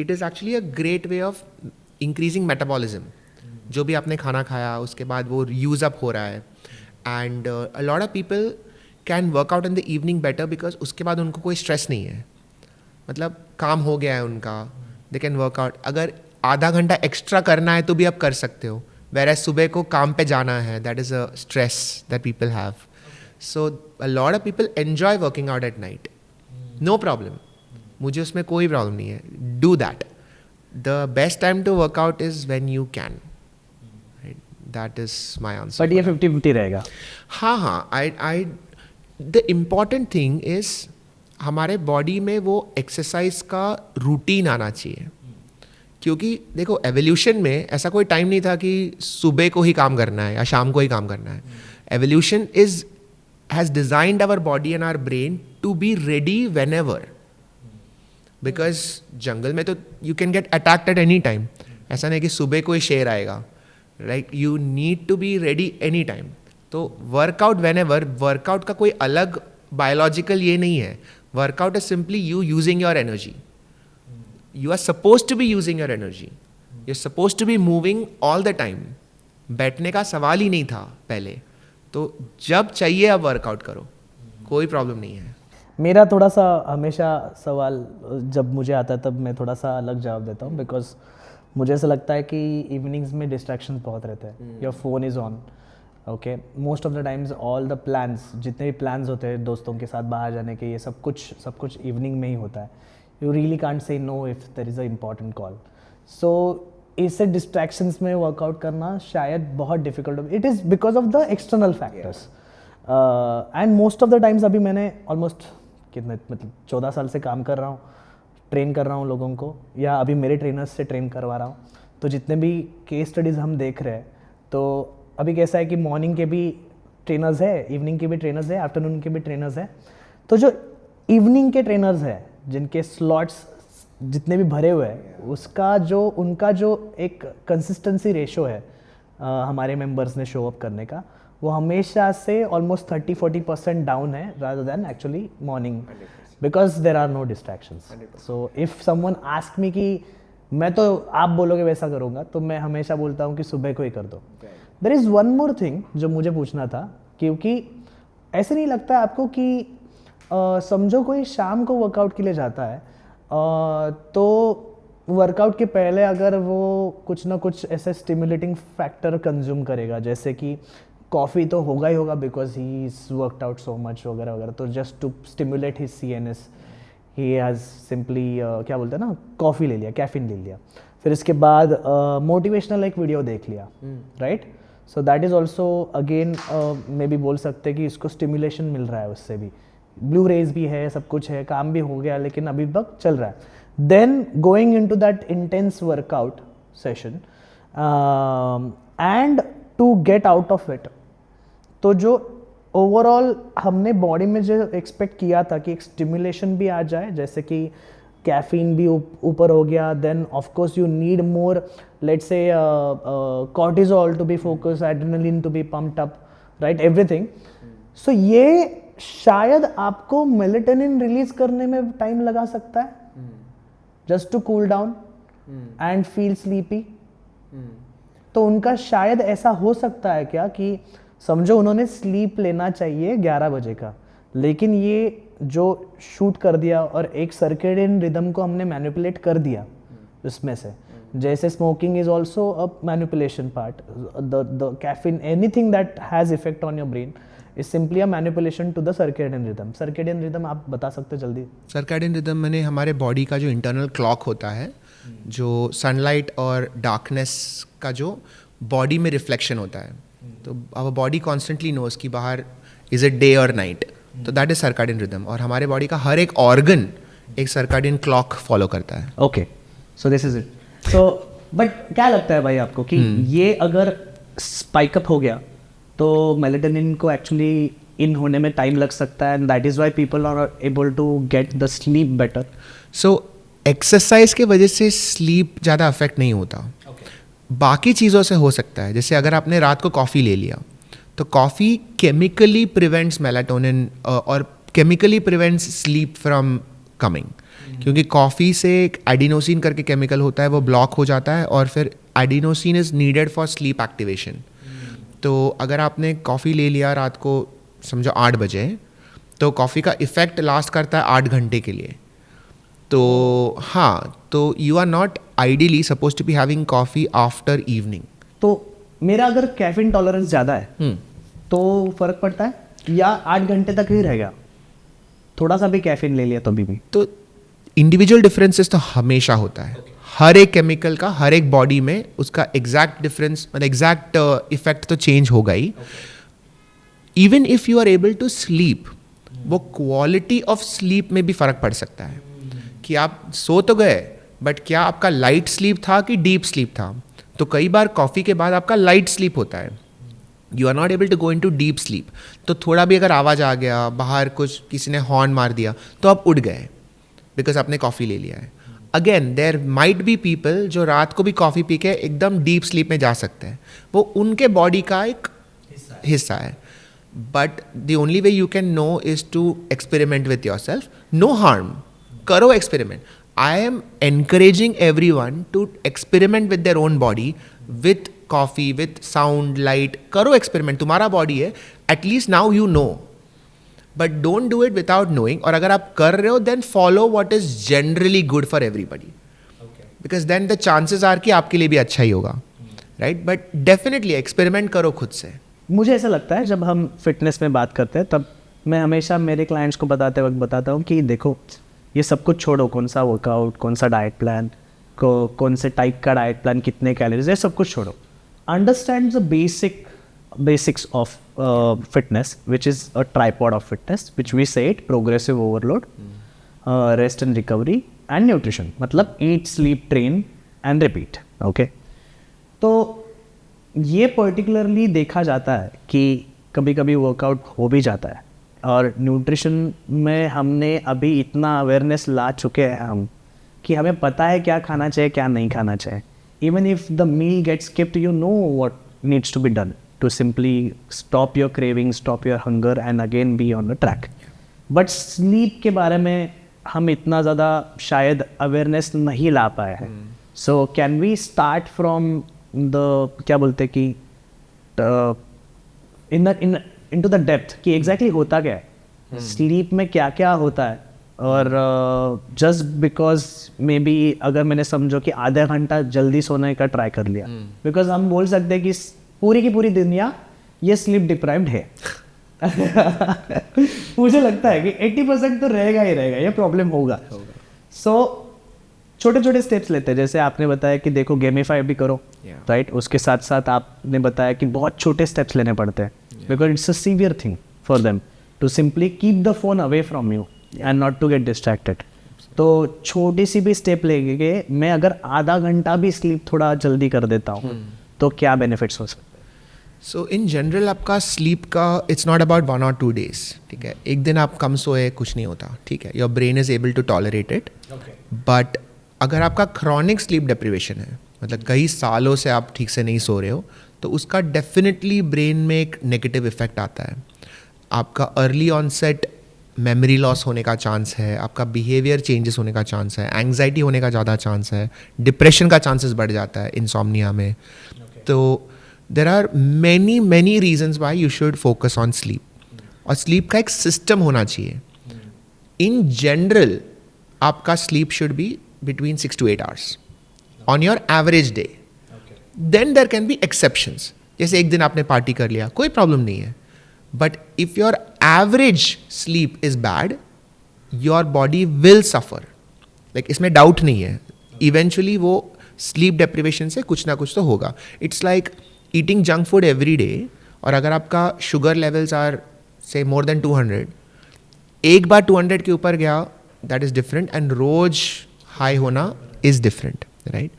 Speaker 2: it is actually a great way of increasing metabolism. जो भी आपने खाना खाया उसके बाद वो यूज़ अप हो रहा है. And a lot of people can work out in the evening better because उसके बाद उनको कोई स्ट्रेस नहीं है, मतलब काम हो गया है उनका, दे कैन वर्क आउट. अगर आधा घंटा एक्स्ट्रा करना है तो भी आप कर सकते हो, वेयर सुबह को काम पे जाना है, that is a stress that people have. So a lot of people enjoy working out at night, no problem, मुझे उसमें कोई प्रॉब्लम नहीं है. Do that. The best time to work out is when you can. That is my answer.
Speaker 1: But ये 50-50 रहेगा.
Speaker 2: हाँ, I the important thing is हमारे body में वो एक्सरसाइज का रूटीन आना चाहिए. क्योंकि देखो एवोल्यूशन में ऐसा कोई टाइम नहीं था कि सुबह को ही काम करना है या शाम को ही काम करना है. Evolution has designed our body and our brain to be ready whenever. Because जंगल में तो you can get attacked at any time. ऐसा नहीं कि सुबह को ही शेर आएगा, right? You need to be ready any time. तो वर्कआउट वेन एवर, वर्कआउट का कोई अलग बायोलॉजिकल ये नहीं है. Workout is simply you using your energy. You are suppose to be using your energy, you are suppose to be moving all the time. बैठने का सवाल ही नहीं था पहले, तो जब चाहिए अब वर्कआउट करो, कोई प्रॉब्लम नहीं है.
Speaker 1: मेरा थोड़ा सा हमेशा सवाल जब मुझे आता है तब मैं थोड़ा सा अलग जवाब देता हूँ, बिकॉज मुझे ऐसा लगता है कि इवनिंग्स में डिस्ट्रैक्शंस बहुत रहते हैं. Your phone is on, okay, most of the times all the plans, जितने भी प्लान्स होते हैं दोस्तों के साथ बाहर जाने के, ये सब कुछ इवनिंग में ही होता है. You really can't say no if there is a important call. So इससे डिस्ट्रैक्शंस में वर्कआउट करना शायद बहुत डिफिकल्ट हो. It is because of the external factors. And most of the times अभी मैंने ऑलमोस्ट कितने मतलब 14 साल से काम कर रहा हूँ, ट्रेन कर रहा हूँ लोगों को, या अभी मेरे ट्रेनर्स से ट्रेन करवा रहा हूँ. तो जितने भी केस स्टडीज़ हम देख रहे हैं, तो अभी कैसा है कि मॉर्निंग के भी ट्रेनर्स है, इवनिंग के भी ट्रेनर्स है, आफ्टरनून के भी ट्रेनर्स है. तो जो इवनिंग के ट्रेनर्स हैं जिनके स्लॉट्स जितने भी भरे हुए हैं, उनका जो एक कंसिस्टेंसी रेशो है हमारे मेंबर्स ने शो अप करने का, वो हमेशा से ऑलमोस्ट 30-40% डाउन है rather than actually morning, because there are no distractions. So if someone ask me कि मैं तो आप बोलोगे वैसा करूँगा, तो मैं हमेशा बोलता हूँ कि सुबह को ही कर दो. There is one more thing जो मुझे पूछना था, क्योंकि ऐसे नहीं लगता आपको कि समझो कोई शाम को वर्कआउट के लिए जाता है, तो वर्कआउट के पहले अगर वो कुछ ना कुछ ऐसे स्टिमुलेटिंग फैक्टर कंज्यूम करेगा, जैसे कि कॉफ़ी तो होगा ही होगा because he is worked out so much वगैरह वगैरह, तो just to stimulate his CNS he has simply क्या बोलते हैं ना, कॉफ़ी ले लिया, कैफीन ले लिया. फिर इसके बाद मोटिवेशनल एक वीडियो देख लिया, right. So that is also again may be बोल सकते हैं कि इसको स्टिमुलेशन मिल रहा है उससे भी. ब्लू रेज भी है, सब कुछ है, काम भी हो गया, लेकिन अभी तक चल रहा है. Then going into that intense workout session and to get out of it, तो जो ओवरऑल हमने बॉडी में जो एक्सपेक्ट किया था कि एक स्टिमुलेशन भी आ जाए, जैसे कि कैफीन भी ऊपर हो गया, then of course you need more let's say cortisol to be focus, adrenaline to be pumped up, right, everything. So ये शायद आपको मेलेटोनिन रिलीज करने में टाइम लगा सकता है, just to cool down and feel sleepy. तो उनका शायद ऐसा हो सकता है क्या कि समझो उन्होंने स्लीप लेना चाहिए 11 बजे का, लेकिन ये जो शूट कर दिया और एक सर्केडियन रिदम को हमने मैनिपुलेट कर दिया उसमें से, जैसे smoking is also a manipulation part, the caffeine, anything that has effect on your brain is simply a manipulation to the circadian rhythm. Circadian rhythm आप बता सकते जल्दी?
Speaker 2: सर्केडियन रिदम मैंने हमारे बॉडी का जो इंटरनल क्लॉक होता है, जो सनलाइट और डार्कनेस का जो बॉडी में रिफ्लेक्शन होता है, तो आवर बॉडी कॉन्स्टेंटली नोज कि बाहर इज इट डे और नाइट, तो दैट इज सर्केडियन रिदम. और हमारे बॉडी का हर एक ऑर्गन एक सर्केडियन क्लॉक फॉलो करता है.
Speaker 1: Okay, so this is it. So but क्या लगता है भाई आपको कि ये अगर स्पाइक अप हो गया तो मेलेटोनिन को एक्चुअली इन होने में टाइम लग सकता है, and that is why people are able to get the sleep better?
Speaker 2: So exercise के वजह से स्लीप ज़्यादा अफेक्ट नहीं होता. बाकी चीज़ों से हो सकता है, जैसे अगर आपने रात को कॉफ़ी ले लिया, तो कॉफ़ी केमिकली प्रिवेंट्स मेलाटोनिन और chemically prevents sleep from coming, क्योंकि कॉफ़ी से एक एडिनोसिन करके केमिकल होता है, वो ब्लॉक हो जाता है और फिर adenosine is needed for sleep activation. तो अगर आपने कॉफ़ी ले लिया रात को समझो 8 बजे, तो कॉफ़ी का इफ़ेक्ट लास्ट करता है 8 घंटे के लिए. तो हाँ, तो you are not ideally suppose to be having coffee after evening.
Speaker 1: तो मेरा अगर कैफीन टॉलरेंस ज़्यादा है तो फर्क पड़ता है, या 8 घंटे तक ही रहेगा, थोड़ा सा भी कैफीन ले लिया तो भी?
Speaker 2: तो इंडिविजुअल डिफरेंसेस तो हमेशा होता है. हर एक केमिकल का हर एक बॉडी में उसका एग्जैक्ट डिफरेंस, मतलब एग्जैक्ट इफेक्ट तो चेंज होगा ही. Even if you are able to sleep, वो क्वालिटी ऑफ स्लीप में भी फर्क पड़ सकता है कि आप सो तो गए, बट क्या आपका लाइट स्लीप था कि डीप स्लीप था. तो कई बार कॉफ़ी के बाद आपका लाइट स्लीप होता है, you are not able to go into deep sleep. तो थोड़ा भी अगर आवाज़ आ गया, बाहर कुछ किसी ने हॉर्न मार दिया, तो आप उठ गए बिकॉज आपने कॉफ़ी ले लिया है. Again there might be people जो रात को भी कॉफ़ी पी के एकदम डीप स्लीप में जा सकते हैं, वो उनके बॉडी का एक हिस्सा है. But the only way you can know is to experiment with yourself. No harm, करो experiment. I am encouraging everyone to experiment with their own body, with coffee, with sound, light. करो experiment, तुम्हारा body है, at least now you know. But don't do it without knowing. और अगर आप कर रहे हो, then follow what is generally good for everybody. Okay. Because then the chances are कि आपके लिए भी अच्छा ही होगा, right? But definitely experiment करो खुद से.
Speaker 1: मुझे ऐसा लगता है जब हम फिटनेस में बात करते हैं, तब मैं हमेशा मेरे क्लाइंट्स को बताते वक्त बताता हूँ कि देखो, ये सब कुछ छोड़ो, कौन सा वर्कआउट, कौन सा डाइट प्लान, कौन से टाइप का डाइट प्लान, कितने कैलोरीज, ये सब कुछ छोड़ो. Understand the basics of fitness, which is a tripod of fitness, which we say it progressive overload, rest and recovery and nutrition. मतलब eat, sleep, train and repeat. Okay, तो ये particularly देखा जाता है कि कभी कभी वर्कआउट हो भी जाता है और न्यूट्रिशन में हमने अभी इतना अवेयरनेस ला चुके हैं हम कि हमें पता है क्या खाना चाहिए क्या नहीं खाना चाहिए. Even if the meal gets skipped, you know what needs to be done to simply stop your craving, stop your hunger and again be on the track. But sleep के बारे में हम इतना ज़्यादा शायद अवेयरनेस नहीं ला पाए हैं. So can we start from the क्या बोलते कि इन टू द डेप्थ कि एग्जैक्टली होता क्या है, स्लीप में क्या क्या होता है. और जस्ट बिकॉज मे बी अगर मैंने समझो कि आधा घंटा जल्दी सोने का ट्राई कर लिया, बिकॉज हम बोल सकते हैं कि पूरी की पूरी दुनिया ये स्लीप डिप्राइव्ड है. मुझे लगता है कि 80% तो रहेगा ही रहेगा, ये प्रॉब्लम होगा. सो छोटे छोटे स्टेप्स लेते हैं, जैसे आपने बताया कि देखो गेमिफाई भी करो, राइट. उसके साथ साथ आपने बताया कि बहुत छोटे स्टेप्स लेने पड़ते हैं, because it's a severe thing for them to simply keep the phone away from you and not to get distracted. तो छोटी सी भी स्टेप लेके मैं अगर आधा घंटा भी स्लीप थोड़ा जल्दी कर देता हूँ तो क्या बेनिफिट्स हो सकते हैं?
Speaker 2: सो इन जनरल आपका स्लीप का it's not about 1 or 2 days. ठीक है, एक दिन आप कम सोए कुछ नहीं होता, ठीक है, your brain is able to tolerate it. But अगर आपका क्रॉनिक स्लीप डिप्रिवेशन है, मतलब कई सालों से आप ठीक से नहीं सो रहे हो, तो उसका डेफिनेटली ब्रेन में एक नेगेटिव इफेक्ट आता है. आपका अर्ली ऑनसेट मेमोरी लॉस होने का चांस है, आपका बिहेवियर चेंजेस होने का चांस है, एंग्जाइटी होने का ज़्यादा चांस है, डिप्रेशन का चांसेस बढ़ जाता है इंसोम्निया में. तो there are many reasons why you should focus on sleep. और स्लीप का एक सिस्टम होना चाहिए. इन जनरल आपका sleep should be between 6 to 8 hours on your average day. Then there can be exceptions. जैसे एक दिन आपने पार्टी कर लिया, कोई प्रॉब्लम नहीं है. But if your average sleep is bad, your body will suffer. Like इसमें डाउट नहीं है, eventually वो sleep deprivation से कुछ ना कुछ तो होगा. It's like eating junk food every day. और अगर आपका sugar levels are say more than 200, एक बार 200 के ऊपर गया, that is different, and रोज हाई होना is different, right.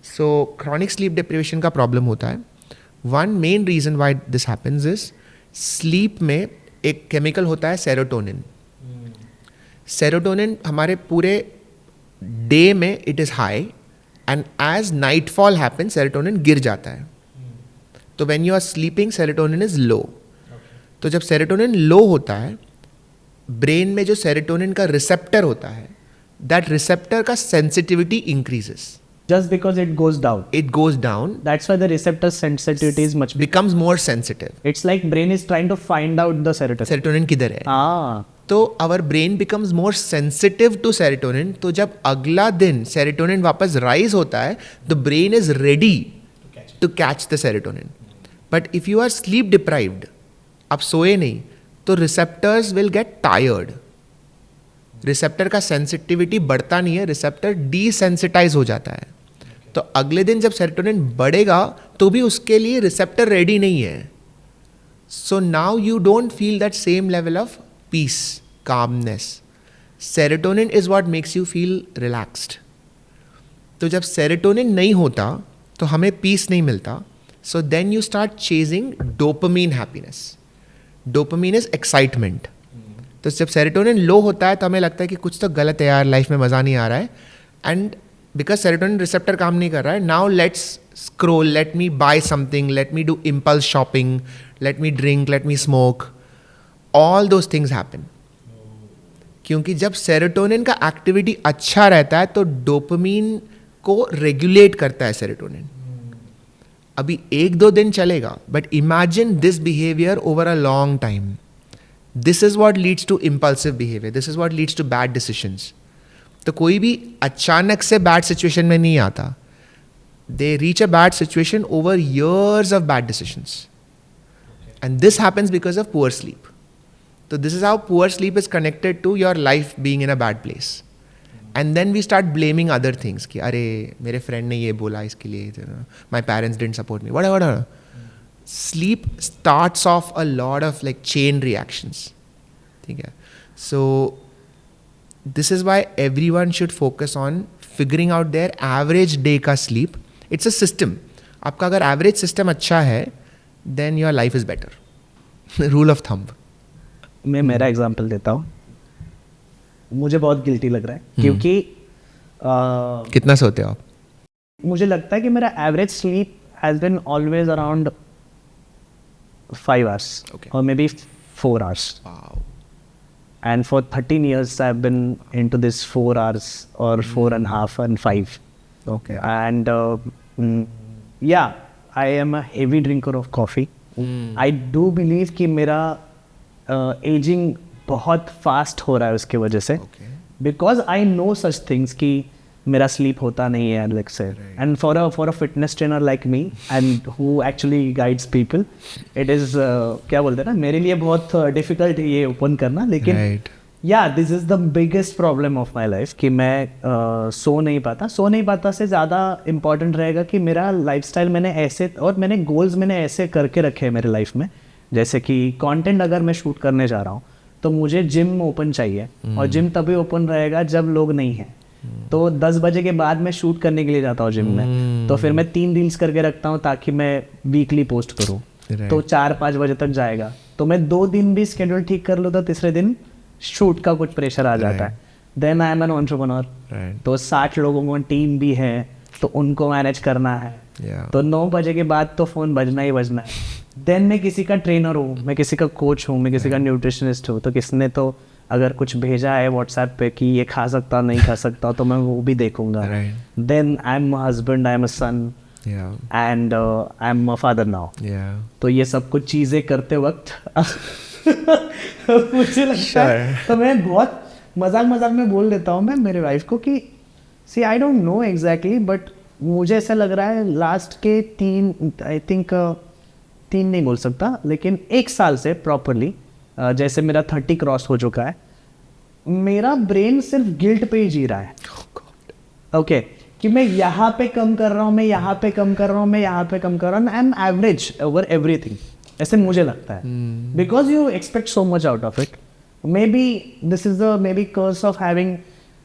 Speaker 2: So chronic sleep deprivation का प्रॉब्लम होता है. One main reason why this happens is sleep में एक केमिकल होता है सेरोटोनिन. सेरोटोनिन हमारे पूरे डे में it is high, and as nightfall happen serotonin गिर जाता है. तो when you are sleeping serotonin is low. तो जब सेरोटोनिन लो होता है, ब्रेन में जो सेरोटोनिन का रिसेप्टर होता है, that receptor का sensitivity increases.
Speaker 1: Just because it goes down.
Speaker 2: It goes down.
Speaker 1: That's why the receptor sensitivity is much
Speaker 2: becomes more sensitive.
Speaker 1: It's like brain is trying to find out the serotonin.
Speaker 2: Serotonin किधर है? तो our brain becomes more sensitive to serotonin. तो जब अगला दिन serotonin वापस rise होता है, the brain is ready to catch the serotonin. But if you are sleep deprived, आप सोए नहीं, तो receptors will get tired. Receptor का सेंसिटिविटी बढ़ता नहीं है, रिसेप्टर डीसेंसिटाइज हो जाता है. तो अगले दिन जब सेरोटोनिन बढ़ेगा तो भी उसके लिए रिसेप्टर रेडी नहीं है. So now you don't feel that same level of peace, calmness. Serotonin is what makes you feel relaxed. तो जब सेरोटोनिन नहीं होता तो हमें पीस नहीं मिलता. So then you start chasing dopamine happiness. Dopamine is excitement. तो जब सेरोटोनिन लो होता है तो हमें लगता है कि कुछ तो गलत है यार, लाइफ में मज़ा नहीं आ रहा है. एंड बिकॉज सेरोटोनिन रिसेप्टर काम नहीं कर रहा है, now let's scroll, let me buy something, let me do impulse shopping, let me drink, let me smoke. All those things happen. क्योंकि जब सेरोटोनिन का एक्टिविटी अच्छा रहता है तो डोपामीन को रेगुलेट करता है सेरोटोनिन. अभी 1-2 दिन चलेगा, but imagine this behaviour over a long time. This is what leads to impulsive behavior. This is what leads to bad decisions. तो कोई भी अचानक से bad situation में नहीं आता. They reach a bad situation over years of bad decisions. And this happens because of poor sleep. So this is how poor sleep is connected to your life being in a bad place. And then we start blaming other things. कि अरे मेरे friend ने ये बोला इसके लिए, my parents didn't support me, whatever. Sleep starts off a lot of like chain reactions. ठीक है. So this is why everyone should focus on figuring out their average day का sleep. It's a system. आपका अगर average system अच्छा है, then your life is better. Rule of thumb.
Speaker 1: मैं मेरा example देता हूँ, मुझे बहुत गिल्टी लग रहा है क्योंकि
Speaker 2: कितना सोते हो आप?
Speaker 1: मुझे लगता है कि मेरा average sleep has been always around 5 hours
Speaker 2: Okay.
Speaker 1: or maybe 4 hours.
Speaker 2: Wow.
Speaker 1: And for 13 years, I've been into this 4 hours or 4.5 and 5.
Speaker 2: Okay.
Speaker 1: And yeah, I am a heavy drinker of coffee. I do believe कि मेरा aging बहुत fast हो रहा है उसके वजह से.
Speaker 2: Okay.
Speaker 1: Because I know such things कि मेरा sleep होता नहीं है like say. And for a fitness trainer like me and who actually guides people, it is क्या बोलते हैं ना, मेरे लिए बहुत difficult है ये open करना, लेकिन
Speaker 2: Right.
Speaker 1: yeah, this is the biggest problem of my life कि मैं सो नहीं पाता से ज़्यादा important रहेगा कि मेरा lifestyle मैंने ऐसे और मैंने goals मैंने ऐसे करके रखे हैं मेरे life में, जैसे कि content अगर मैं shoot करने जा रहा हूँ तो मुझे जिम ओपन चाहिए और जिम तभी ओपन रहेगा जब लोग नहीं हैं. तो 10 बजे के बाद मैं शूट करने के लिए जाता हूँ जिम में, तो फिर मैं 3 रील्स करके रखता हूँ ताकि मैं वीकली पोस्ट करूँ. तो 4-5 बजे तक जाएगा, तो मैं 2 दिन भी स्केड्यूल ठीक कर लूँ तो तीसरे दिन शूट का कुछ प्रेशर आ जाता है. Then I am an entrepreneur, तो 60 लोगों को टीम भी है तो उनको मैनेज करना है. तो 9 बजे के बाद तो फ़ोन बजना ही बजना है. देन मैं किसी का ट्रेनर हूँ, मैं किसी का कोच हूँ, मैं किसी का न्यूट्रिशनिस्ट हूँ, तो किसने तो अगर कुछ भेजा है व्हाट्सएप पे कि ये खा सकता नहीं खा सकता तो मैं वो भी देखूंगा. Then I am husband, I am a son and I am a father now. तो ये सब कुछ चीज़ें करते वक्त मुझे लगता है, तो मैं बहुत मजाक में बोल देता हूँ मैं मेरे वाइफ को कि see I don't know exactly, but मुझे ऐसा लग रहा है लास्ट के 3 नहीं बोल सकता, लेकिन 1 साल से प्रॉपरली जैसे मेरा 30 क्रॉस हो चुका है, मेरा ब्रेन सिर्फ गिल्ट पे ही जी रहा है. ओके कि मैं यहाँ पे कम कर रहा हूँ, मैं यहाँ पे कम कर रहा हूँ, मैं यहाँ पे कम कर रहा हूँ. I am average over everything, ऐसे मुझे लगता है. Because you expect so much out of it. Maybe this is the maybe curse of having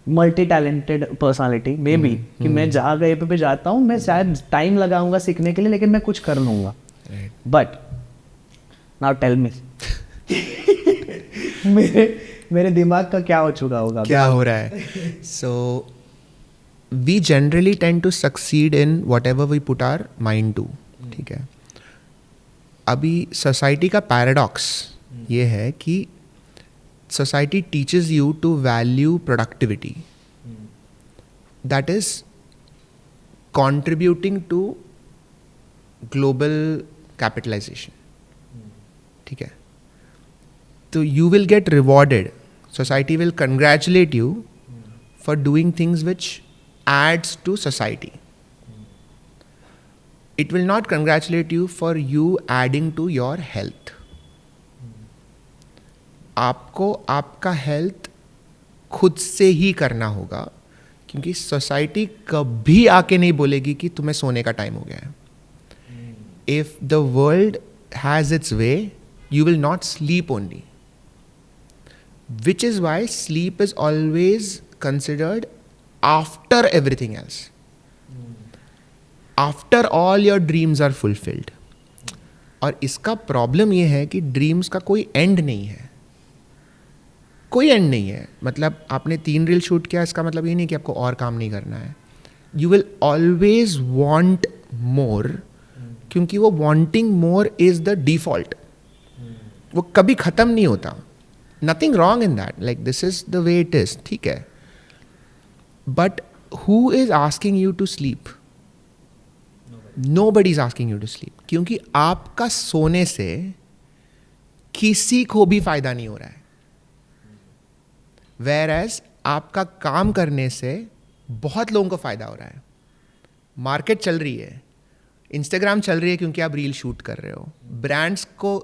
Speaker 1: multi talented personality. Maybe कि मैं जहाँ गए पे जाता हूँ, मैं शायद टाइम लगाऊंगा सीखने के लिए, लेकिन मैं कुछ कर लूँगा. बट नाउ टेल मी मेरे दिमाग का क्या हो चुका होगा,
Speaker 2: क्या हो रहा है? So we generally tend to succeed in whatever we put our mind to. ठीक है, अभी सोसाइटी का पैराडॉक्स ये है कि society teaches you to value productivity, that is contributing to global capitalization. ठीक है, तो you will get rewarded. Society will congratulate you for doing things which adds to society. It will not congratulate you for you adding to your health. आपको आपका health खुद से ही करना होगा, क्योंकि सोसाइटी कभी आके नहीं बोलेगी कि तुम्हें सोने का टाइम हो गया है. If the world has its way, you will not sleep only, which is why sleep is always considered after everything else, after all your dreams are fulfilled. और इसका प्रॉब्लम ये है कि ड्रीम्स का कोई एंड नहीं है, कोई एंड नहीं है. मतलब आपने 3 रील शूट किया, इसका मतलब ये नहीं कि आपको और काम नहीं करना है. You will always want more, क्योंकि वो wanting more is the default. वो कभी ख़त्म नहीं होता. Nothing wrong in that, like this is the way it is. ठीक है, but who is asking you to sleep? Nobody is asking you to sleep, क्योंकि आपका सोने से किसी को भी फायदा नहीं हो रहा है. Whereas आपका काम करने से बहुत लोगों को फ़ायदा हो रहा है. मार्केट चल रही है, इंस्टाग्राम चल रही है क्योंकि आप रील शूट कर रहे हो. ब्रांड्स को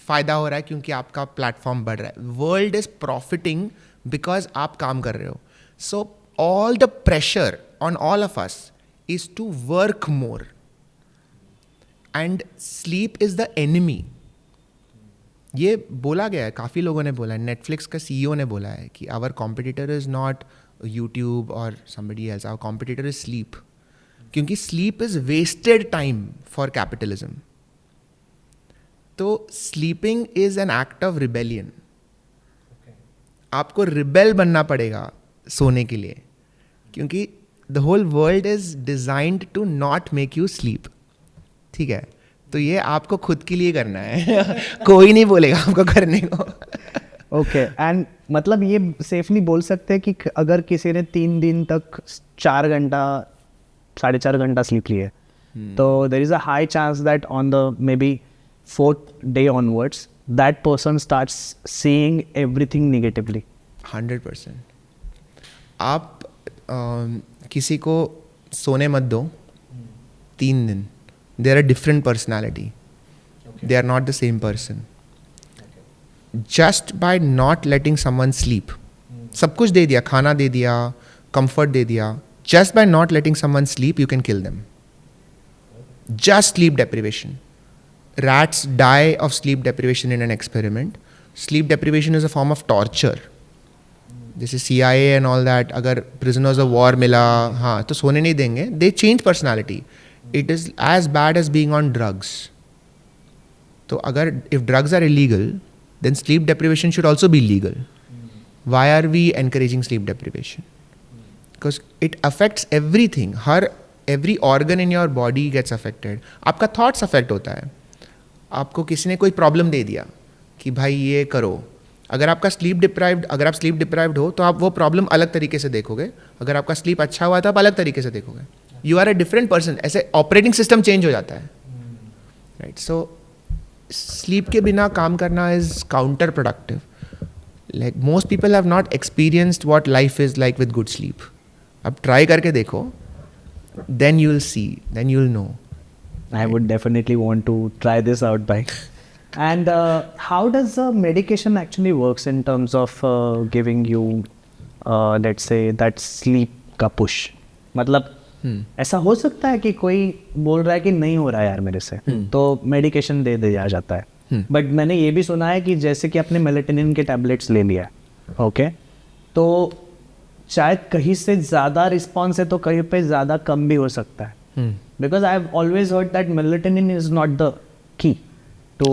Speaker 2: फ़ायदा हो रहा है क्योंकि आपका प्लेटफॉर्म बढ़ रहा है. वर्ल्ड इज़ प्रॉफिटिंग बिकॉज आप काम कर रहे हो. So all the pressure on all of us is to work more, and sleep is the enemy. ये बोला गया है, काफ़ी लोगों ने बोला है. नेटफ्लिक्स का CEO ने बोला है कि our competitor is not YouTube और somebody else, our competitor is sleep. क्योंकि sleep is wasted time for capitalism. तो sleeping is an act of rebellion. आपको रिबेल बनना पड़ेगा सोने के लिए, क्योंकि the whole world is designed to not make you sleep, ठीक है? तो ये आपको खुद के लिए करना है कोई नहीं बोलेगा आपको करने को।
Speaker 1: ओके एंड मतलब ये सेफली बोल सकते हैं कि अगर किसी ने 3 दिन तक 4 घंटा 4.5 घंटा स्लीप लिए तो there is a high chance that on the maybe 4th day onwards that person starts seeing everything negatively.
Speaker 2: 100%। आप किसी को सोने मत दो 3 दिन, they are a different personality, they are not the same person. Just by not letting someone sleep, सब कुछ दे दिया, खाना दे दिया, कंफर्ट दे दिया, just by not letting someone sleep you can kill them. Just sleep deprivation. Rats die of sleep deprivation in an experiment. Sleep deprivation is a form of torture. जैसे CIA and all that, अगर prisoners of war मिला, हाँ तो सोने नहीं देंगे, they change personality. It is as bad as being on drugs. तो अगर if drugs are illegal, then sleep deprivation should also be legal. Why are we encouraging sleep deprivation? Because it affects everything. Every organ in your body gets affected. आपका thoughts affect होता है. आपको किसी ने कोई problem दे दिया कि भाई ये करो, अगर आप स्लीप डिप्राइव्ड हो तो आप वो प्रॉब्लम अलग तरीके से देखोगे, अगर आपका स्लीप अच्छा हुआ तो आप अलग तरीके से देखोगे, you are a different person. ऐसे ऑपरेटिंग सिस्टम चेंज हो जाता है, राइट? सो स्लीप के बिना काम करना is counter productive. Like most people have not experienced what life is like with good sleep. अब ट्राई करके देखो, then you will see, then you will know.
Speaker 1: I would definitely want to try this out, by. And how does medication actually works in terms of giving you, let's say, that sleep का push? मतलब ऐसा हो सकता है कि कोई बोल रहा है कि नहीं हो रहा है यार मेरे से, तो मेडिकेशन दे दिया जाता है। बट मैंने ये भी सुना है कि जैसे कि आपने मेलेटोनिन के टैबलेट्स ले लिया, ओके, तो शायद कहीं से ज़्यादा रिस्पॉन्स है तो कहीं पे ज़्यादा कम भी हो सकता है। Because I've always heard that melatonin is not the key to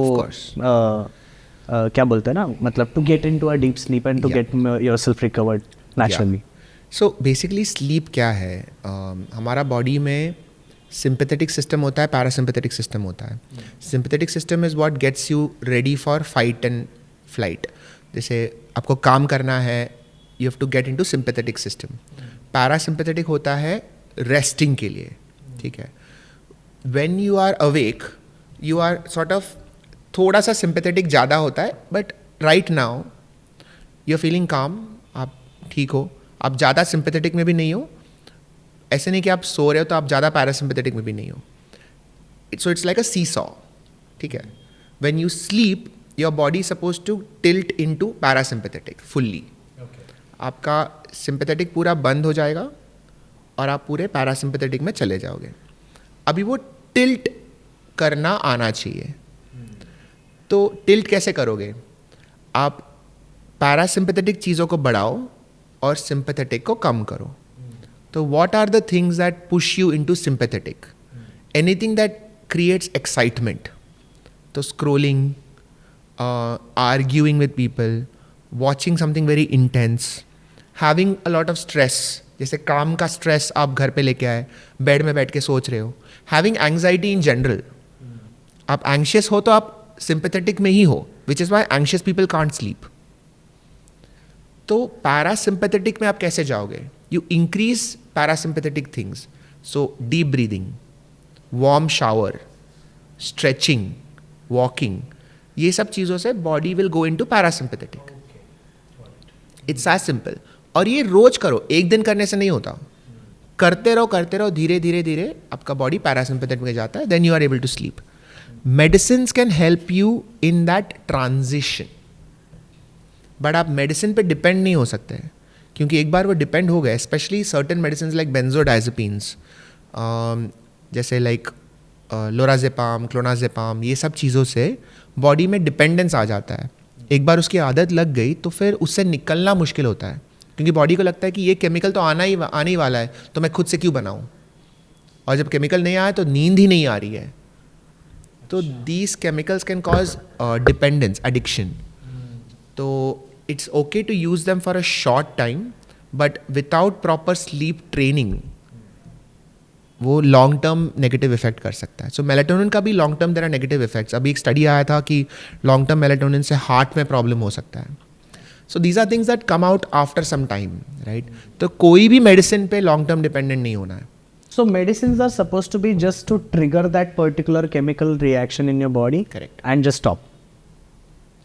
Speaker 1: क्या बोलते हैं ना, मतलब to get into a deep sleep and to get yourself recovered naturally.
Speaker 2: So basically sleep क्या है? हमारा बॉडी में सिंपैथेटिक सिस्टम होता है, पैरासिम्पैथेटिक सिस्टम होता है। Sympathetic system is what gets you ready for fight and flight. जैसे आपको काम करना है, you have to get into sympathetic system. Parasympathetic होता है रेस्टिंग के लिए, ठीक है? When you are awake you are sort of थोड़ा सा सिंपैथेटिक ज़्यादा होता है, but right now you are feeling calm, आप ठीक हो, आप ज़्यादा सिंपैथेटिक में भी नहीं हो, ऐसे नहीं कि आप सो रहे हो तो आप ज़्यादा पैरासिम्पैथेटिक में भी नहीं हो। So it's like a seesaw, ठीक है? When you sleep your body suppose to tilt into parasympathetic fully. आपका सिंपैथेटिक पूरा बंद हो जाएगा और आप पूरे पैरासिम्पैथेटिक में चले जाओगे। अभी वो टिल्ट करना आना चाहिए। तो टिल्ट कैसे करोगे? आप पैरासिम्पैथेटिक चीज़ों को बढ़ाओ और सिंपैथेटिक को कम करो। तो what are the things that push you into sympathetic? Anything that creates excitement. तो scrolling, arguing with people, watching something very intense, having a lot of stress, जैसे काम का स्ट्रेस आप घर पे लेके आए, बेड में बैठ के सोच रहे हो, हैविंग एंग्जाइटी इन जनरल। आप एंग्शियस हो तो आप सिंपैथेटिक में ही हो, which is why anxious people can't sleep. तो पैरासिम्पैथेटिक में आप कैसे जाओगे? You increase parasympathetic things, so deep breathing, warm shower, stretching, walking, ये सब चीज़ों से body will go into parasympathetic. It's as simple. और ये रोज करो, एक दिन करने से नहीं होता, करते रहो, धीरे धीरे धीरे आपका बॉडी पैरासिम्पैथेटिक में जाता है, then you are able to sleep. Medicine can help you in that transition, but आप मेडिसिन पे डिपेंड नहीं हो सकते, क्योंकि एक बार वो डिपेंड हो गए, specially certain medicine like benzodiazepines, जैसे लाइक लोराजेपाम, क्लोनाजेपाम, ये सब चीज़ों से बॉडी में डिपेंडेंस आ जाता है। एक बार उसकी आदत लग गई तो फिर उससे निकलना मुश्किल होता है, क्योंकि बॉडी को लगता है कि ये केमिकल तो आने ही वाला है, तो मैं खुद से क्यों बनाऊं? और जब केमिकल नहीं आया तो नींद ही नहीं आ रही है। तो these chemicals can cause dependence, addiction. तो it's okay to use them for a short time, but without proper sleep training वो लॉन्ग टर्म नेगेटिव इफेक्ट कर सकता है. सो मेलेटोनिन का भी long term there are negative effects. अभी एक study आया था कि लॉन्ग टर्म मेलेटोनिन से हार्ट में प्रॉब्लम हो सकता है. So these are things that come out after some time, right. तो कोई भी मेडिसिन पे लॉन्ग टर्म डिपेंडेंट नहीं होना है.
Speaker 1: So medicines are supposed to be just to trigger that particular chemical reaction in your body.
Speaker 2: Correct.
Speaker 1: And just stop.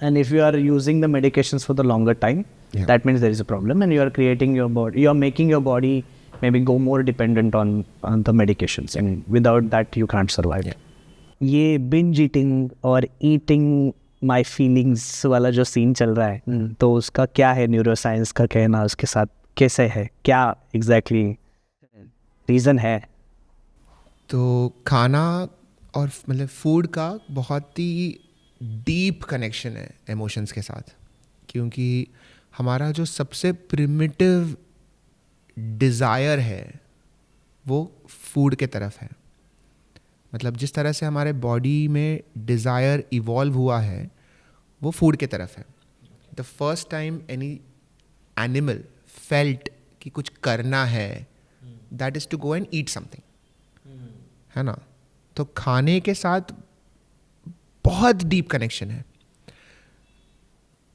Speaker 1: And if you are using the medications for the longer time,
Speaker 2: Yeah.
Speaker 1: that means there is a problem, and you are creating your body, you are making your body maybe go more dependent on the medications, and without that you can't survive.
Speaker 2: Yeah.
Speaker 1: ये binge eating और eating my feelings वाला जो scene चल रहा है, तो उसका क्या है न्यूरोसाइंस का कहना, उसके साथ कैसे है, क्या एग्जैक्टली रीज़न है?
Speaker 2: तो खाना और मतलब फूड का बहुत ही डीप कनेक्शन है इमोशंस के साथ, क्योंकि हमारा जो सबसे प्रिमिटिव डिज़ायर है वो फूड के तरफ है. मतलब जिस तरह से हमारे बॉडी में डिज़ायर इवॉल्व हुआ है वो फूड के तरफ है. The first time any animal felt कि कुछ करना है, that is to go and eat something, है ना. तो खाने के साथ बहुत डीप कनेक्शन है.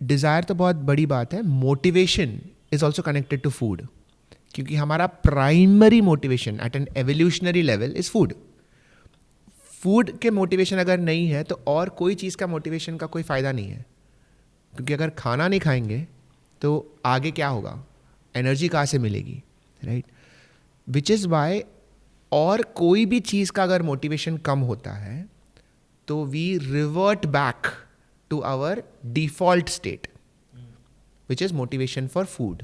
Speaker 2: डिज़ायर तो बहुत बड़ी बात है, motivation is also connected to food, क्योंकि हमारा primary motivation at an evolutionary level is food. Food के मोटिवेशन अगर नहीं है तो और कोई चीज़ का मोटिवेशन का कोई फ़ायदा नहीं है, क्योंकि अगर खाना नहीं खाएंगे तो आगे क्या होगा, एनर्जी कहाँ से मिलेगी, राइट. विच इज़ वाई और कोई भी चीज़ का अगर मोटिवेशन कम होता है तो we revert back to our default state which is motivation for food.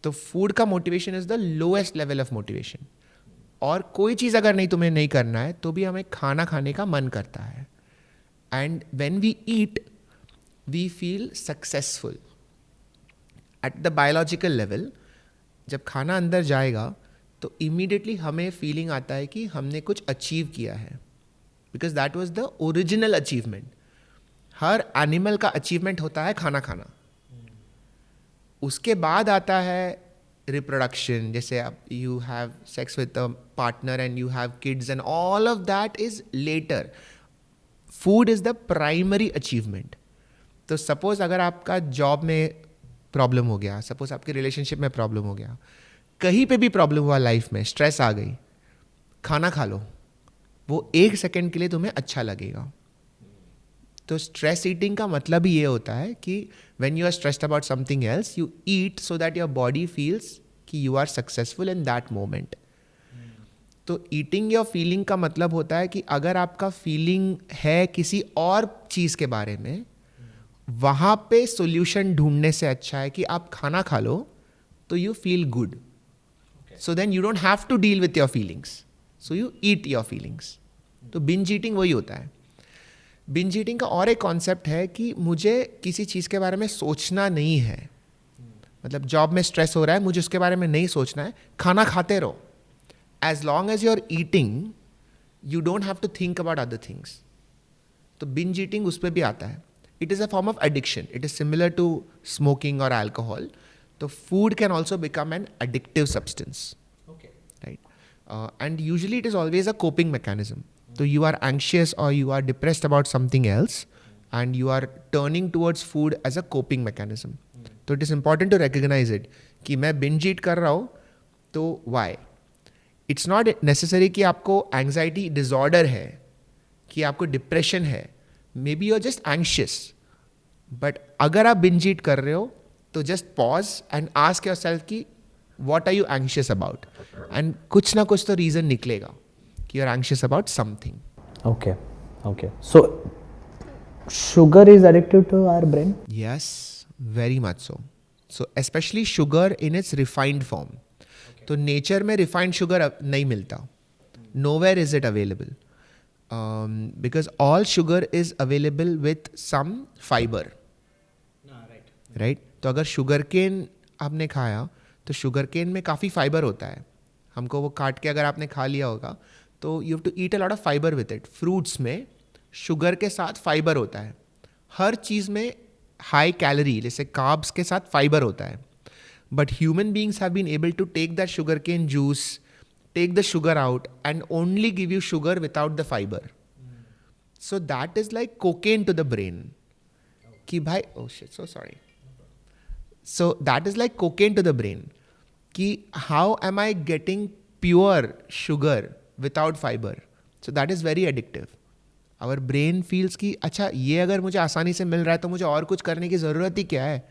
Speaker 2: तो फूड का motivation is the lowest level of motivation. और कोई चीज़ अगर नहीं तुम्हें नहीं करना है तो भी हमें खाना खाने का मन करता है. And when we eat we feel successful at the biological level. जब खाना अंदर जाएगा तो इमीडिएटली हमें फीलिंग आता है कि हमने कुछ अचीव किया है, because that was the original achievement. Her animal का अचीवमेंट होता है खाना खाना. उसके बाद आता है रिप्रोडक्शन, जैसे आप you have sex with a partner and you have kids and all of that is later. Food is the primary achievement. तो सपोज अगर आपका जॉब में प्रॉब्लम हो गया, सपोज आपके रिलेशनशिप में प्रॉब्लम हो गया, कहीं पे भी प्रॉब्लम हुआ लाइफ में, स्ट्रेस आ गई, खाना खा लो, वो 1 सेकेंड के लिए तुम्हें अच्छा लगेगा. तो स्ट्रेस ईटिंग का मतलब ही ये होता है कि when you are stressed about something else you eat so that your body feels कि you are successful in that moment. तो ईटिंग योर फीलिंग का मतलब होता है कि अगर आपका फीलिंग है किसी और चीज़ के बारे में, वहाँ पे सोल्यूशन ढूंढने से अच्छा है कि आप खाना खा लो तो you feel good. So then you don't have to deal with your feelings, so you eat your feelings. तो बिंज ईटिंग वही होता है. बिंज ईटिंग का और एक कॉन्सेप्ट है कि मुझे किसी चीज़ के बारे में सोचना नहीं है. मतलब जॉब में स्ट्रेस हो रहा है, मुझे उसके बारे में नहीं सोचना है, खाना खाते रहो. As long as you are eating you don't have to think about other things. तो बिंज ईटिंग उस पर भी आता है. It is a form of addiction. It is similar to smoking or alcohol. So food can also become an addictive substance. Okay. Right. And usually it is always a coping mechanism. So you are anxious or you are depressed about something else, and you are turning towards food as a coping mechanism. So it is important to recognize it. कि मैं binge eat कर रहा हूँ, तो why? It's not necessary कि आपको anxiety disorder है, कि आपको depression है. Maybe you're just anxious. But अगर आप binge eat कर रहे हो तो just pause and ask yourself कि what are you anxious about? And कुछ ना कुछ तो reason निकलेगा कि you're anxious about something.
Speaker 1: Okay, okay. So sugar is addictive to our brain?
Speaker 2: Yes, very much so. So especially sugar in its refined form. तो nature में refined sugar नहीं मिलता. Nowhere is it available. Because all sugar is available with some fiber. Right? तो अगर sugar cane आपने खाया तो sugar cane में काफ़ी फाइबर होता है. हमको वो काट के अगर आपने खा लिया होगा तो you have to eat a lot of fibre with it. Fruits में शुगर के साथ फाइबर होता है. हर चीज़ में हाई कैलोरी, जैसे कार्ब्स के साथ फाइबर होता है, but human beings have been able to take that sugar cane juice, take the sugar out and only give you sugar without the fiber. So that is like cocaine to the brain. Ki bhai, oh shit, so sorry. So that is like cocaine to the brain. Ki how am I getting pure sugar without fiber? So that is very addictive. Our brain feels कि अच्छा ये अगर मुझे आसानी से मिल रहा है तो मुझे और कुछ करने की ज़रूरत ही क्या है.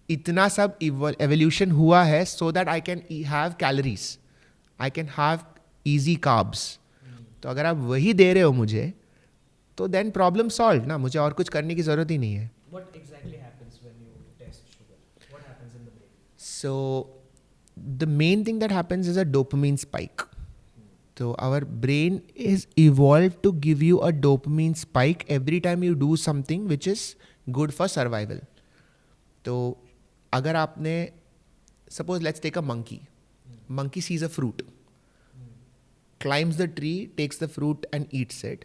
Speaker 2: इतना सब evolution हुआ है so that I can have calories. I can have easy carbs. तो अगर आप वही दे रहे हो मुझे तो then problem solved ना, मुझे और कुछ करने की ज़रूरत ही नहीं है.
Speaker 1: What exactly happens when you test sugar? What happens in the brain?
Speaker 2: So the main thing that happens is a dopamine spike. So our brain is evolved to give you a dopamine spike every time you do something which is good for survival. तो अगर आपने suppose let's take a monkey. Monkey sees a fruit, climbs the tree, takes the fruit and eats it.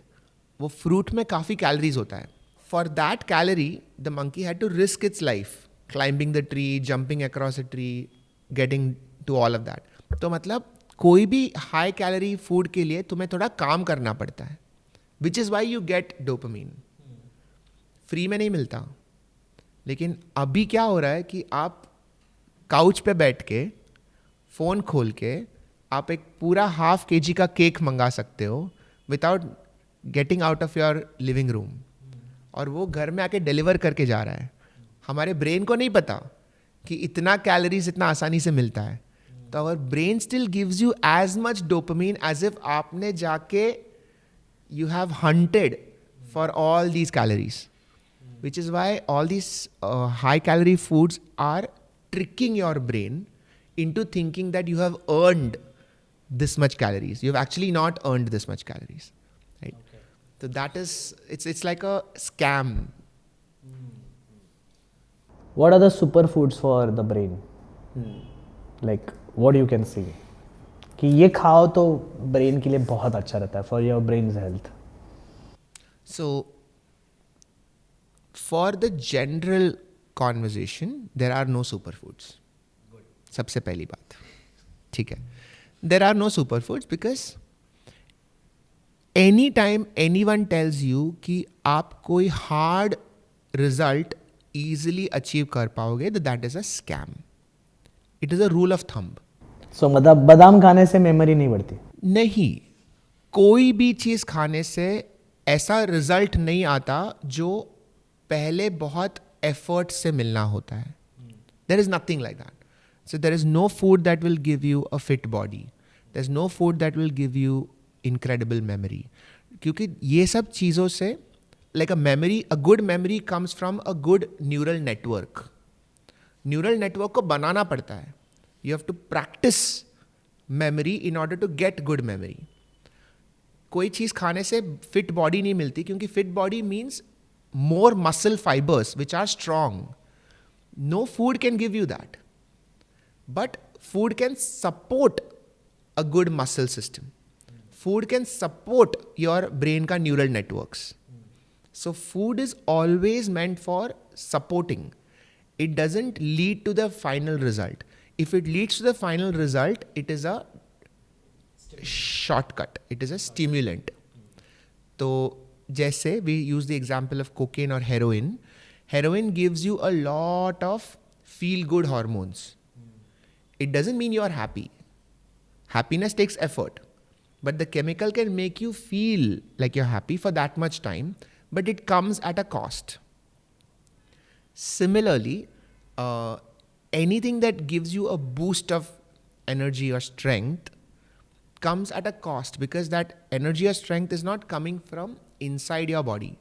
Speaker 2: वो fruit में काफ़ी calories होता है. For that calorie, the monkey had to risk its life, climbing the tree, jumping across a tree, getting to all of that. तो मतलब कोई भी high calorie food के लिए तुम्हें थोड़ा काम करना पड़ता है, which is why you get dopamine. Free में नहीं मिलता. लेकिन अभी क्या हो रहा है कि आप काउच पे बैठ के फ़ोन खोल के आप एक पूरा ½ kg का केक मंगा सकते हो without getting out of your living room, और वो घर में आके डिलीवर करके जा रहा है. हमारे ब्रेन को नहीं पता कि इतना कैलोरीज इतना आसानी से मिलता है. तो our brain still gives you as much dopamine as if आपने जाके you have hunted for all these calories, which is why all these high calorie foods are tricking your brain into thinking that you have earned this much calories. You have actually not earned this much calories, right? Okay. So that is, it's like a scam.
Speaker 1: What are the superfoods for the brain? Like what you can see कि ये खाओ तो brain के लिए बहुत अच्छा रहता है, for your brain's health.
Speaker 2: So for the general conversation, there are no superfoods. सबसे पहली बात, ठीक है. There are no superfoods because anytime anyone tells you कि आप कोई hard result easily achieve कर पाओगे, that is a scam. It is a rule of thumb.
Speaker 1: So मतलब बादाम खाने से मेमोरी नहीं बढ़ती?
Speaker 2: नहीं, कोई भी चीज़ खाने से ऐसा रिजल्ट नहीं आता जो पहले बहुत एफर्ट से मिलना होता है. There is nothing like that. So there is no food that will give you a fit body. There's no food that will give you incredible memory. क्योंकि ये सब चीज़ों से like a good memory comes from a good neural network. Neural network को बनाना पड़ता है. You have to practice memory in order to get good memory. कोई चीज़ खाने से fit body नहीं मिलती, क्योंकि fit body means more muscle fibers which are strong. No food can give you that. But food can support a good muscle system. Food can support your brain ka neural networks. So food is always meant for supporting. It doesn't lead to the final result. If it leads to the final result, it is a shortcut. It is a stimulant. So जैसे we use the example of cocaine or heroin. Heroin gives you a lot of feel-good hormones. It doesn't mean you are happy. Happiness takes effort. But the chemical can make you feel like you're happy for that much time, but it comes at a cost. Similarly, anything that gives you a boost of energy or strength comes at a cost, because that energy or strength is not coming from inside your body.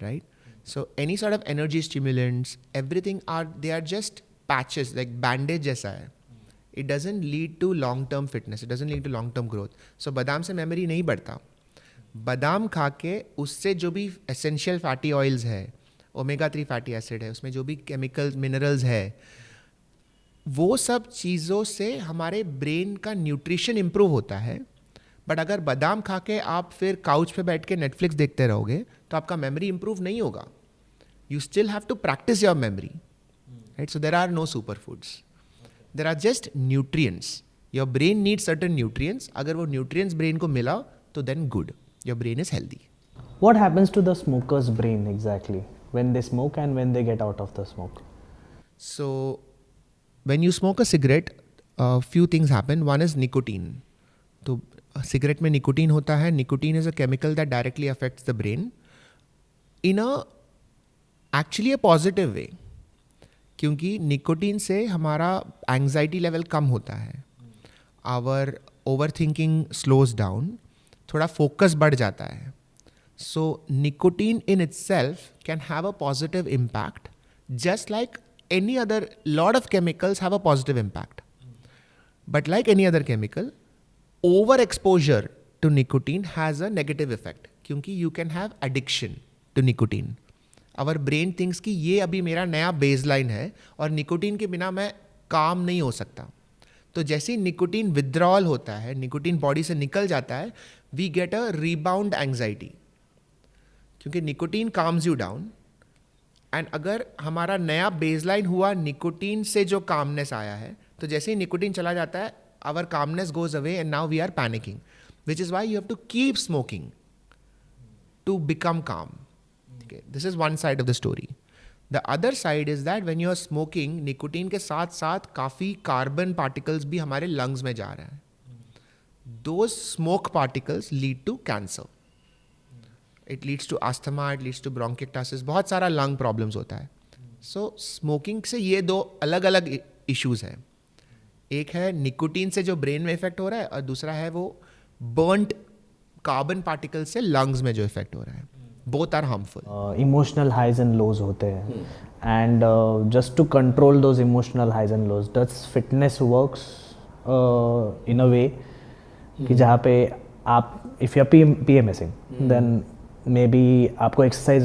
Speaker 2: Right? So any sort of energy stimulants, everything they are just patches, like bandage जैसा है. It doesn't lead to long-term fitness. It doesn't lead to long-term growth. So बादाम से memory नहीं बढ़ता. बादाम खा के उससे जो भी essential fatty oils है, omega 3 fatty acid है, उसमें जो भी chemicals, minerals है, वो सब चीज़ों से हमारे ब्रेन का न्यूट्रिशन इम्प्रूव होता है. बट अगर बादाम खा के आप फिर काउच पे बैठ के नेटफ्लिक्स देखते रहोगे तो आपका मेमोरी इम्प्रूव नहीं होगा. You still have to practice your memory, right? So there are no superfoods. There are just nutrients. Your brain needs certain nutrients. अगर वो nutrients brain को मिला तो then good. Your brain is healthy.
Speaker 1: What happens to the smoker's brain exactly when they smoke and when they get out of the smoke?
Speaker 2: So when you smoke a cigarette, few things happen. One is nicotine. तो cigarette में nicotine होता है. Nicotine is a chemical that directly affects the brain in a actually a positive way. क्योंकि nicotine से हमारा anxiety level कम होता है. Our overthinking slows down. थोड़ा focus बढ़ जाता है. So nicotine in itself can have a positive impact, just like any other, lot of chemicals have a positive impact. But like any other chemical, overexposure to nicotine has a negative effect. क्योंकि you can have addiction to nicotine. Our brain thinks कि ये अभी मेरा नया baseline है और nicotine के बिना मैं काम नहीं हो सकता. तो जैसे ही nicotine withdrawal होता है, nicotine body से निकल जाता है, we get a rebound anxiety. क्योंकि nicotine calms you down. And अगर हमारा नया बेसलाइन हुआ निकोटीन से जो कामनेस आया है, तो जैसे ही निकोटीन चला जाता है, our calmness goes away and now we are panicking, which is why you have to keep smoking to become calm. ठीक है, this is one side of the story. The other side is that when you are smoking, nicotine के साथ साथ काफ़ी carbon particles भी हमारे lungs में जा रहा है. Those smoke particles lead to cancer. It leads to asthma, it leads to bronchiectasis, बहुत सारा लंग प्रॉब्लम्स होता है. सो स्मोकिंग से ये दो अलग अलग इश्यूज हैं. एक है निकोटीन से जो ब्रेन में इफेक्ट हो रहा है, और दूसरा है वो बर्न्ड कार्बन पार्टिकल से लंग्स में जो इफेक्ट हो रहा है. Both are harmful.
Speaker 1: Emotional highs and lows होते हैं, and just to control those emotional highs and lows, does fitness works in a way कि जहाँ पे आप if you are PMSing then maybe आपको एक्सरसाइज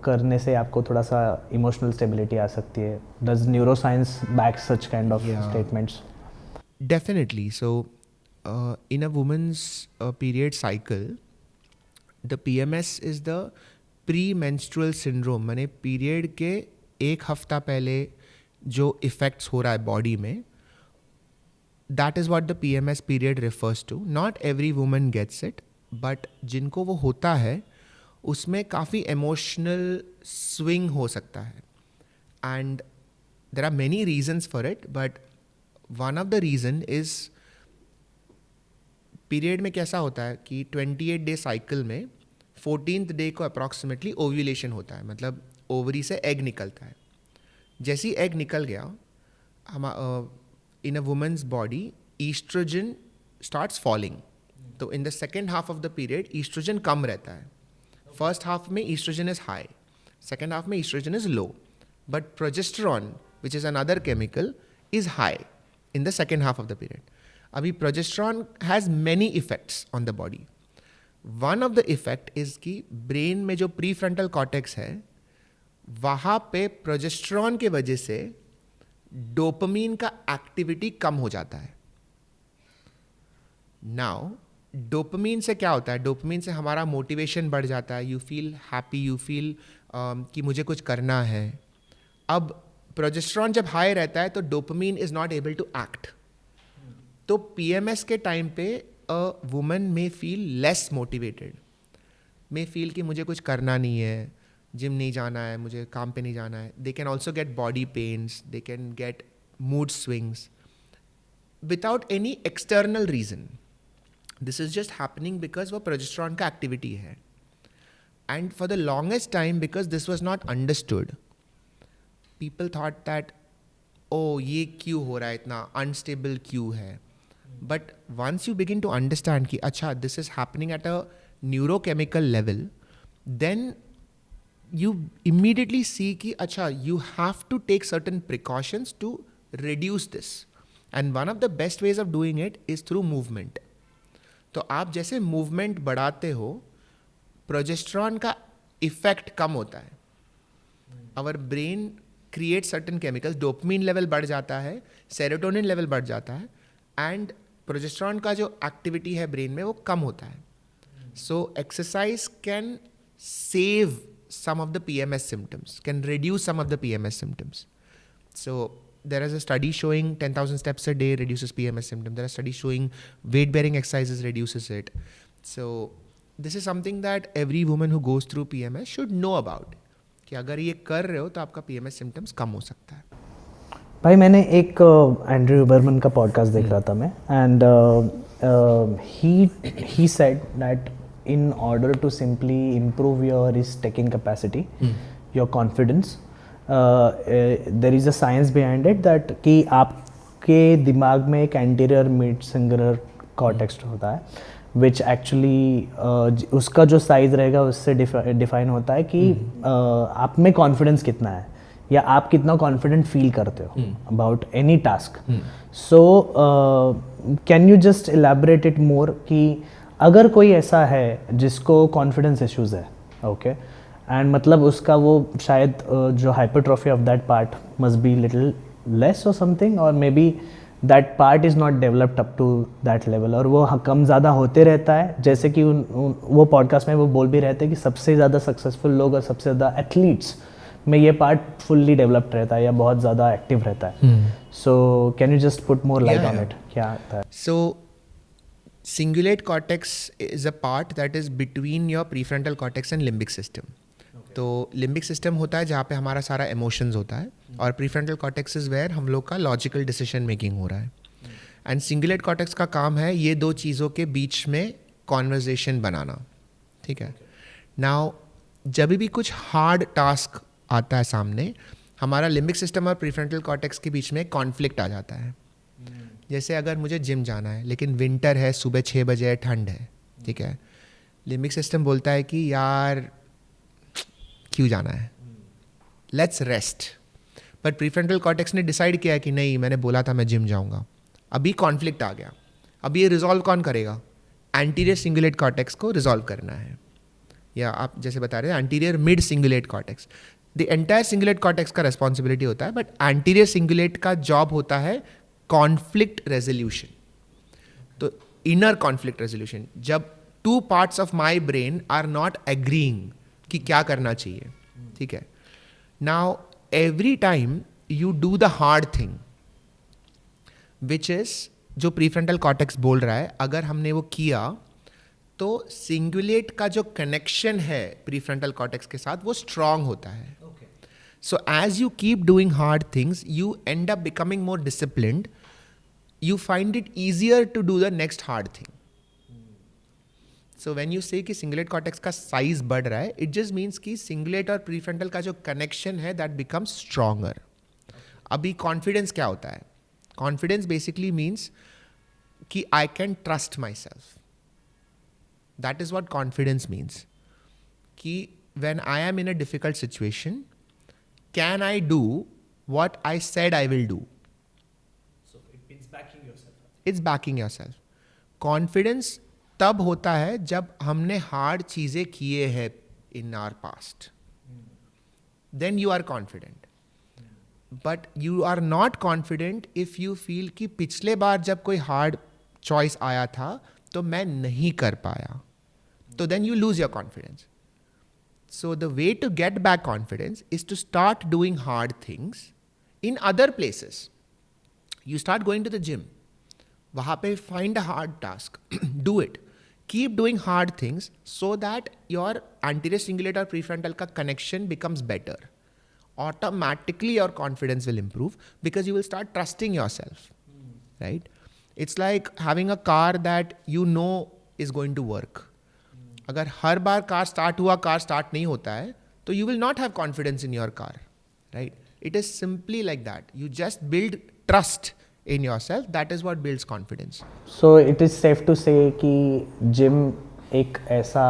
Speaker 1: करने से आपको थोड़ा सा इमोशनल स्टेबिलिटी आ सकती है. Does neuroscience back such kind of statements?
Speaker 2: Definitely. So, in a woman's period cycle, the PMS is the pre-menstrual syndrome. माने पीरियड के एक हफ्ता पहले जो इफेक्ट्स हो रहा है बॉडी में, that is what the PMS period refers to. Not every woman gets it, but जिनको वो होता है उसमें काफ़ी emotional swing हो सकता है. And there are many reasons for it, but one of the reason is period में कैसा होता है कि 28 डे साइकिल में 14th डे को अप्रॉक्सीमेटली ओव्यूलेशन होता है, मतलब ओवरी से एग निकलता है. जैसे ही एग निकल गया, हम in a woman's body estrogen starts falling. तो in the second half of the period estrogen कम रहता है. First half में estrogen is high, second half में estrogen is low, but progesterone, which is another chemical, is high in the second half of the period. अभी progesterone has many effects on the body. One of the effect is कि brain में जो prefrontal cortex है, वहाँ पे progesterone के वजह से डोपामीन का एक्टिविटी कम हो जाता है. नाउ डोपामीन से क्या होता है? डोपामीन से हमारा मोटिवेशन बढ़ जाता है. You feel happy, you feel कि मुझे कुछ करना है. अब प्रोजेस्टेरॉन जब हाई रहता है तो dopamine is not able to act. तो PMS के टाइम पे a woman may feel less motivated, may feel कि मुझे कुछ करना नहीं है, जिम नहीं जाना है, मुझे काम पे नहीं जाना है. They can also get body pains, they can get mood swings without any external reason. This is just happening because वो प्रोजेस्टेरॉन का एक्टिविटी है. And for the longest time, because this was not understood, people thought that oh ये क्यों हो रहा है, इतना unstable क्यों है. But once you begin to understand कि अच्छा this is happening at a neurochemical level, then you immediately see कि अच्छा you have to take certain precautions to reduce this, and one of the best ways of doing it is through movement. तो आप जैसे movement बढ़ाते हो, progesterone का effect कम होता है. our brain creates certain chemicals, dopamine level बढ़ जाता है, सेरोटोनिन लेवल बढ़ जाता है, एंड प्रोजेस्टेरॉन का जो एक्टिविटी है ब्रेन में वो कम होता है. So exercise can save some of the PMS symptoms, can reduce some of the PMS symptoms. So there is a study showing 10,000 steps a day reduces PMS symptom. There are studies showing weight bearing exercises reduces it. So this is something that every woman who goes through PMS should know about, कि अगर ये कर रहे हो तो आपका PMS symptoms कम हो सकता है.
Speaker 1: भाई मैंने एक एंड्रयू बर्मन का पॉडकास्ट देख रहा था मैं, and he said that in order to simply improve your risk-taking capacity, your confidence, there is a science behind it that कि आपके दिमाग में एक anterior mid-cingulate cortex होता है, which actually उसका जो size रहेगा उससे define होता है कि आप में confidence कितना है या आप कितना confident feel करते हो about any task. So can you just elaborate it more कि अगर कोई ऐसा है जिसको कॉन्फिडेंस इश्यूज है, ओके, एंड मतलब उसका वो शायद जो hypertrophy of that part must be little less और समथिंग, और maybe that part is not developed up to that level, और वो कम ज़्यादा होते रहता है. जैसे कि वो पॉडकास्ट में वो बोल भी रहते हैं कि सबसे ज़्यादा सक्सेसफुल लोग और सबसे ज़्यादा एथलीट्स में ये पार्ट फुल्ली डेवलप्ड रहता है या बहुत ज़्यादा एक्टिव रहता है. So can you just put more light on it, क्या होता है?
Speaker 2: So cingulate cortex is a part that is between your prefrontal cortex and limbic system. तो लिम्बिक सिस्टम होता है जहाँ पे हमारा सारा इमोशंस होता है, और प्रीफ्रंटल कॉर्टेक्स इज वेयर हम लोग का लॉजिकल डिसीजन मेकिंग हो रहा है. एंड सिंगुलेट कॉर्टेक्स का काम है ये दो चीज़ों के बीच में कॉन्वर्जेशन बनाना. ठीक है. नाउ जब भी कुछ हार्ड टास्क आता है सामने, हमारा लिम्बिक सिस्टम और प्रीफ्रंटल कॉर्टेक्स के बीच में कॉन्फ्लिक्ट आ जाता है. जैसे अगर मुझे जिम जाना है लेकिन विंटर है, सुबह 6 बजे है, ठंड है, ठीक है, लिम्बिक सिस्टम बोलता है कि यार क्यों जाना है, let's rest. But prefrontal cortex ने डिसाइड किया है कि नहीं, मैंने बोला था मैं जिम जाऊंगा. अभी कॉन्फ्लिक्ट आ गया. अभी ये रिजॉल्व कौन करेगा? एंटीरियर सिंगुलेट कॉर्टेक्स को रिजॉल्व करना है, या आप जैसे बता रहे हैं anterior mid cingulate cortex. The entire cingulate cortex का रेस्पॉन्सिबिलिटी होता है, बट एंटीरियर सिंगुलेट का जॉब होता है कॉन्फ्लिक्ट रेजोल्यूशन. तो इनर कॉन्फ्लिक्ट रेजोल्यूशन, जब two parts of my brain are not agreeing कि क्या करना चाहिए. ठीक है. Now every time you do the hard thing which is जो प्रीफ्रंटल कॉर्टेक्स बोल रहा है, अगर हमने वो किया तो सिंगुलेट का जो कनेक्शन है प्रीफ्रंटल कॉर्टेक्स के साथ वो स्ट्रांग होता है. So as you keep doing hard things, you end up becoming more disciplined. You find it easier to do the next hard thing. So when you say कि cingulate cortex का size बढ़ रहा है, it just means कि cingulate और prefrontal का जो connection है that becomes stronger. अभी confidence क्या होता है? Confidence basically means कि I can trust myself. That is what confidence means. कि when I am in a difficult situation, can I do what I said I will do?
Speaker 1: So it means backing yourself.
Speaker 2: It's backing yourself. Confidence तब होता है जब हमने hard चीज़ें किए हैं in our past. Then you are confident. But you are not confident if you feel कि पिछले बार जब कोई हार्ड चॉइस आया था तो मैं नहीं कर पाया. तो then you lose your confidence. So the way to get back confidence is to start doing hard things in other places. You start going to the gym. वहाँ पे find a hard task. Do it. Keep doing hard things so that your anterior cingulate or prefrontal का connection becomes better. Automatically your confidence will improve because you will start trusting yourself. Right? It's like having a car that you know is going to work. अगर हर बार car start हुआ, car start नहीं होता है, तो you will not have confidence in your car. Right. It is simply like that. You just build trust in yourself. That is what builds confidence.
Speaker 1: So it is safe to say कि gym एक ऐसा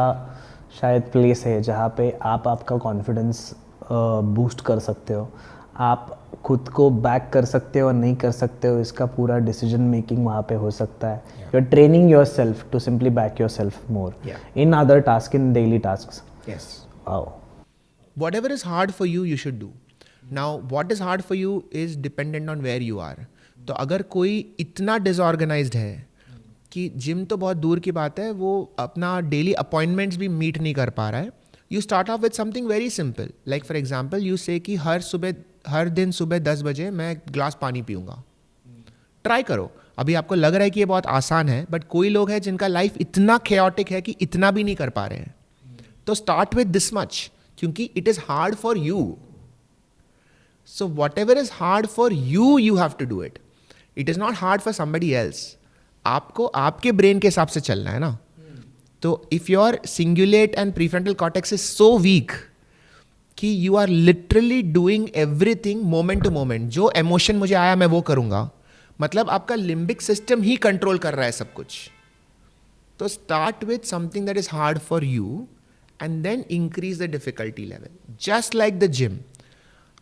Speaker 1: शायद place है जहाँ पे आप आपका confidence boost कर सकते हो. आप खुद को बैक कर सकते हो और नहीं कर सकते हो, इसका पूरा डिसीजन मेकिंग वहाँ पे हो सकता है. You are training yourself to simply back yourself more in other task, in daily task.
Speaker 2: Yes. Whatever is hard for you, you should do. Now, what is hard for you is dependent on where you are. तो अगर कोई इतना disorganised है कि gym तो बहुत दूर की बात है, वो अपना डेली अपॉइंटमेंट्स भी मीट नहीं कर पा रहा है, You start off with something very simple. Like for example, you say कि हर दिन सुबह 10 बजे मैं ग्लास पानी पीऊँगा. ट्राई करो. अभी आपको लग रहा है कि ये बहुत आसान है, बट कोई लोग हैं जिनका लाइफ इतना chaotic है कि इतना भी नहीं कर पा रहे हैं. तो start with this much, क्योंकि it is hard for you. So whatever is hard for you, you have to do it. It is not hard for somebody else. आपको आपके ब्रेन के हिसाब से चलना है ना. तो if your cingulate and prefrontal cortex is so weak कि you are literally doing everything moment to moment. जो emotion मुझे आया मैं वो करूँगा. मतलब आपका limbic system ही control कर रहा है सब कुछ. तो start with something that is hard for you and then increase the difficulty level. Just like the gym.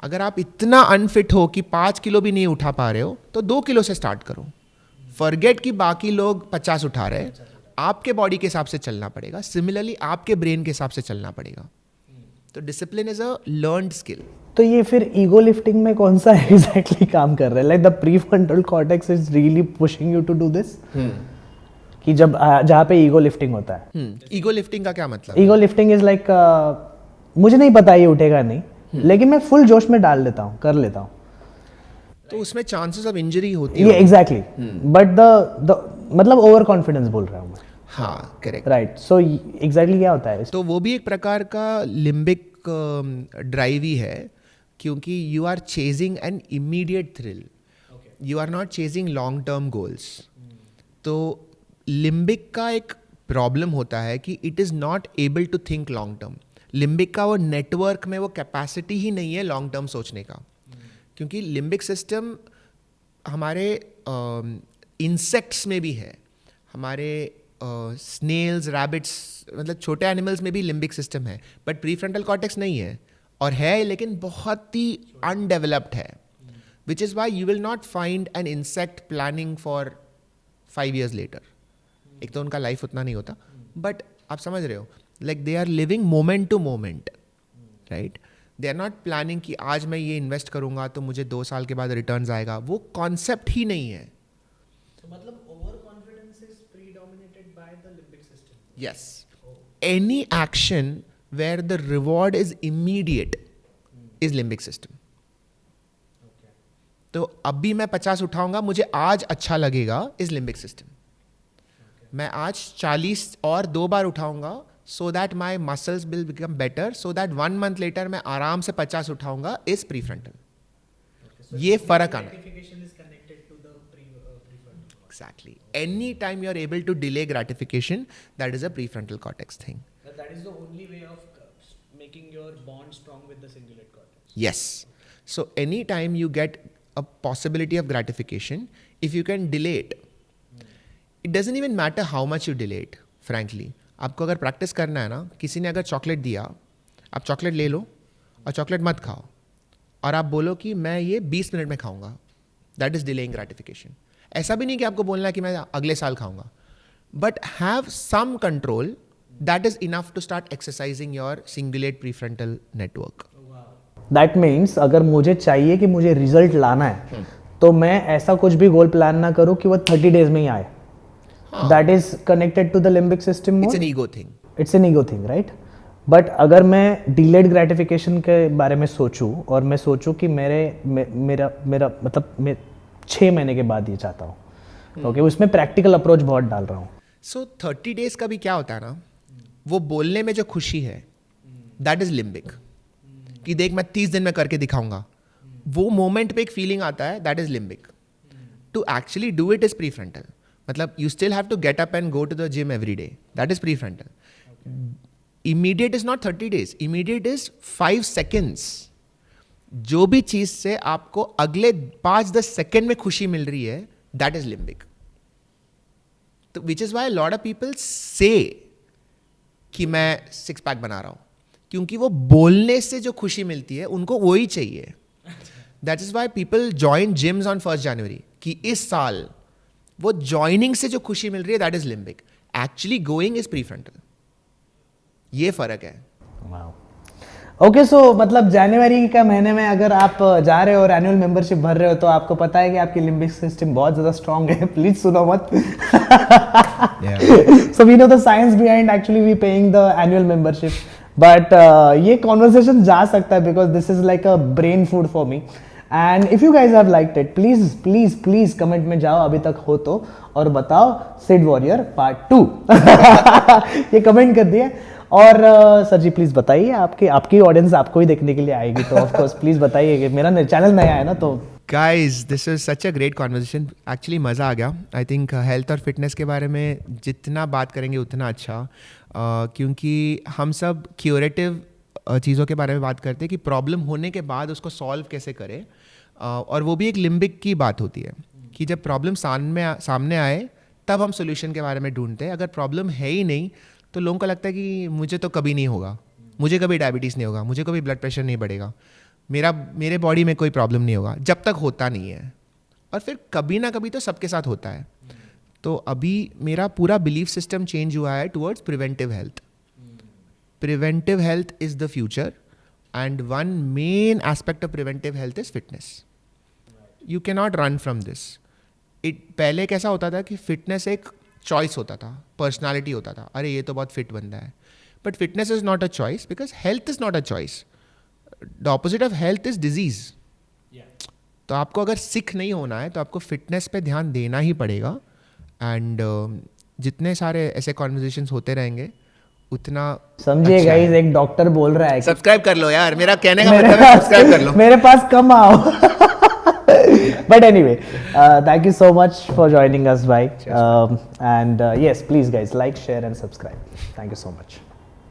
Speaker 2: अगर आप इतना अनफिट हो कि 5 किलो भी नहीं उठा पा रहे हो तो 2 किलो से स्टार्ट करो. फॉरगेट कि बाकी लोग 50 उठा रहे हैं. आपके बॉडी के हिसाब से चलना पड़ेगा. सिमिलरली आपके ब्रेन के हिसाब से चलना पड़ेगा. तो discipline is a learned skill.
Speaker 1: तो ये फिर ईगो लिफ्टिंग में कौन सा एग्जैक्टली काम कर रहा है? Like the prefrontal cortex is really pushing you to do this, कि जब जहाँ पे ईगो लिफ्टिंग होता है.
Speaker 2: ईगो लिफ्टिंग का क्या मतलब?
Speaker 1: ईगो लिफ्टिंग इज लाइक मुझे नहीं पता ये उठेगा नहीं, लेकिन मैं फुल जोश में डाल लेता हूँ, कर लेता हूँ.
Speaker 2: तो उसमें चांसेस ऑफ इंजरी होती है.
Speaker 1: ये एग्जैक्टली. बट द मतलब ओवर कॉन्फिडेंस बोल रहा हूँ मैं.
Speaker 2: हाँ, करेक्ट.
Speaker 1: राइट. सो एग्जैक्टली क्या होता है?
Speaker 2: तो वो भी एक प्रकार का लिम्बिक ड्राइव ही है, क्योंकि you are chasing an immediate thrill. You are not chasing long term goals. तो लिम्बिक का एक प्रॉब्लम होता है कि it is not able to think long term. Limbic का वो नेटवर्क में वो कैपेसिटी ही नहीं है लॉन्ग टर्म सोचने का. क्योंकि लिम्बिक सिस्टम हमारे इंसेक्ट्स में भी है, हमारे स्नेल्स, रैबिट्स, मतलब छोटे एनिमल्स में भी लिम्बिक सिस्टम है. बट प्रीफ्रंटल कॉर्टेक्स नहीं है, और है लेकिन बहुत ही अनडेवलप्ड है. विच is why you will not find an insect planning for 5 years later. एक तो उनका लाइफ उतना नहीं होता, बट आप समझ रहे हो, like they are living moment to moment, right? They are not planning कि आज मैं ये इन्वेस्ट करूँगा तो मुझे 2 साल के बाद रिटर्न्स आएगा. वो कॉन्सेप्ट ही नहीं है.
Speaker 1: So, मतलब over confidence is predominated by the limbic system.
Speaker 2: Yes. Any action where the reward is immediate is limbic system. तो अभी मैं 50 उठाऊंगा, मुझे आज अच्छा लगेगा, इज लिम्बिक सिस्टम. मैं आज 40 और 2 बार उठाऊंगा, so that my muscles will become better, so that 1 month later मैं आराम से 50 उठाऊंगा, is prefrontal. ये फर्क आना. Exactly. Any time you are able to delay gratification, that is a prefrontal cortex thing.
Speaker 1: That is the only way of making your bond strong with the cingulate cortex.
Speaker 2: Yes. So any time you get a possibility of gratification, if you can delay it, it doesn't even matter how much you delay it, frankly. आपको अगर practice करना है ना, किसी ने अगर chocolate दिया, आप चॉकलेट ले लो और चॉकलेट मत खाओ, और आप बोलो कि मैं ये 20 मिनट में खाऊंगा, दैट इज डिलेइंग ग्रेटिफिकेशन. ऐसा भी नहीं कि आपको बोलना है कि मैं अगले साल खाऊंगा, but have some control. That is enough to start exercising your cingulate prefrontal network.
Speaker 1: That means अगर मुझे चाहिए कि मुझे रिजल्ट लाना है, तो मैं ऐसा कुछ भी गोल प्लान ना करूं कि वो 30 डेज में ही आए. That is connected to the limbic system more.
Speaker 2: It's an ego thing.
Speaker 1: It's an ego thing, right? But अगर मैं delayed gratification के बारे में सोचूं, और मैं सोचूं कि मेरा मतलब मैं 6 महीने के बाद ये चाहता हूँ, ओके, उसमें प्रैक्टिकल अप्रोच बहुत डाल रहा हूँ.
Speaker 2: So 30 days का भी क्या होता है ना, वो बोलने में जो खुशी है, that is limbic. कि देख मैं 30 दिन में करके दिखाऊंगा, वो मोमेंट पे एक फीलिंग आता है, that is limbic. To actually do it is prefrontal. मतलब you still have to get up and go to the gym every day. That is prefrontal. Immediate is not 30 days. Immediate is 5 seconds. जो भी चीज से आपको अगले 5-10 second में खुशी मिल रही है, that is limbic. तो which is why a lot of people say कि मैं 6 पैक बना रहा हूँ, क्योंकि वो बोलने से जो खुशी मिलती है उनको वो ही चाहिए. That is why people join gyms on 1st January. कि इस साल वो ज्वाइनिंग से जो खुशी मिल रही है, that is limbic. Actually going is prefrontal. ये फर्क है.
Speaker 1: ओके, सो मतलब जनवरी का महीने में अगर आप जा रहे हो और एनुअल मेंबरशिप भर रहे हो, तो आपको पता है कि आपकी लिम्बिक सिस्टम बहुत ज्यादा स्ट्रांग है. प्लीज सुनो मत. So we know the science behind actually we paying the annual membership. But ये कॉन्वर्सेशन जा सकता है because this is like a brain food for me. And if you guys have liked it, please please please comment में जाओ अभी तक हो तो, और बताओ सिड वॉरियर पार्ट 2. ये कमेंट कर दिए. और सर जी प्लीज बताइए, आपकी ऑडियंस आपको ही देखने के लिए आएगी, तो ऑफ कोर्स प्लीज बताइए कि मेरा चैनल नया है ना तो.
Speaker 2: Guys, this is such a great conversation. Actually मज़ा आ गया. I think health और fitness के बारे में जितना बात करेंगे उतना अच्छा, क्योंकि हम सब क्यूरेटिव चीज़ों के बारे में बात करते हैं कि प्रॉब्लम होने के बाद उसको सॉल्व कैसे करें, और वो भी एक लिम्बिक की बात होती है कि जब प्रॉब्लम सामने आए तब हम सोल्यूशन के बारे में ढूंढते हैं. अगर प्रॉब्लम है ही नहीं तो लोगों को लगता है कि मुझे तो कभी नहीं होगा, मुझे कभी डायबिटीज़ नहीं होगा, मुझे कभी ब्लड प्रेशर नहीं बढ़ेगा, मेरे बॉडी में कोई प्रॉब्लम नहीं होगा, जब तक होता नहीं है. और फिर कभी ना कभी तो सबके साथ होता है. तो अभी मेरा पूरा बिलीफ सिस्टम चेंज हुआ है towards preventive health. Preventive health is the future, and one main aspect of preventive health is fitness. You can not run from this. पहले कैसा होता था कि फिटनेस एक चॉइस होता था, पर्सनालिटी होता था, अरे ये तो बहुत फिट बंदा है. But fitness is not a choice because health is not a choice. The opposite of health is disease. तो आपको अगर सिक नहीं होना है तो आपको फिटनेस पे ध्यान देना ही पड़ेगा. एंड जितने सारे ऐसे कॉन्वर्जेशंस होते रहेंगे उतना
Speaker 1: समझिए गाइस, एक डॉक्टर बोल रहा है
Speaker 2: सब्सक्राइब कर लो यार, मेरा कहने का मतलब है सब्सक्राइब कर लो,
Speaker 1: मेरे पास कम आओ. But anyway, thank you so much for joining us, bhai. And yes, please guys, like, share and subscribe. Thank you so much.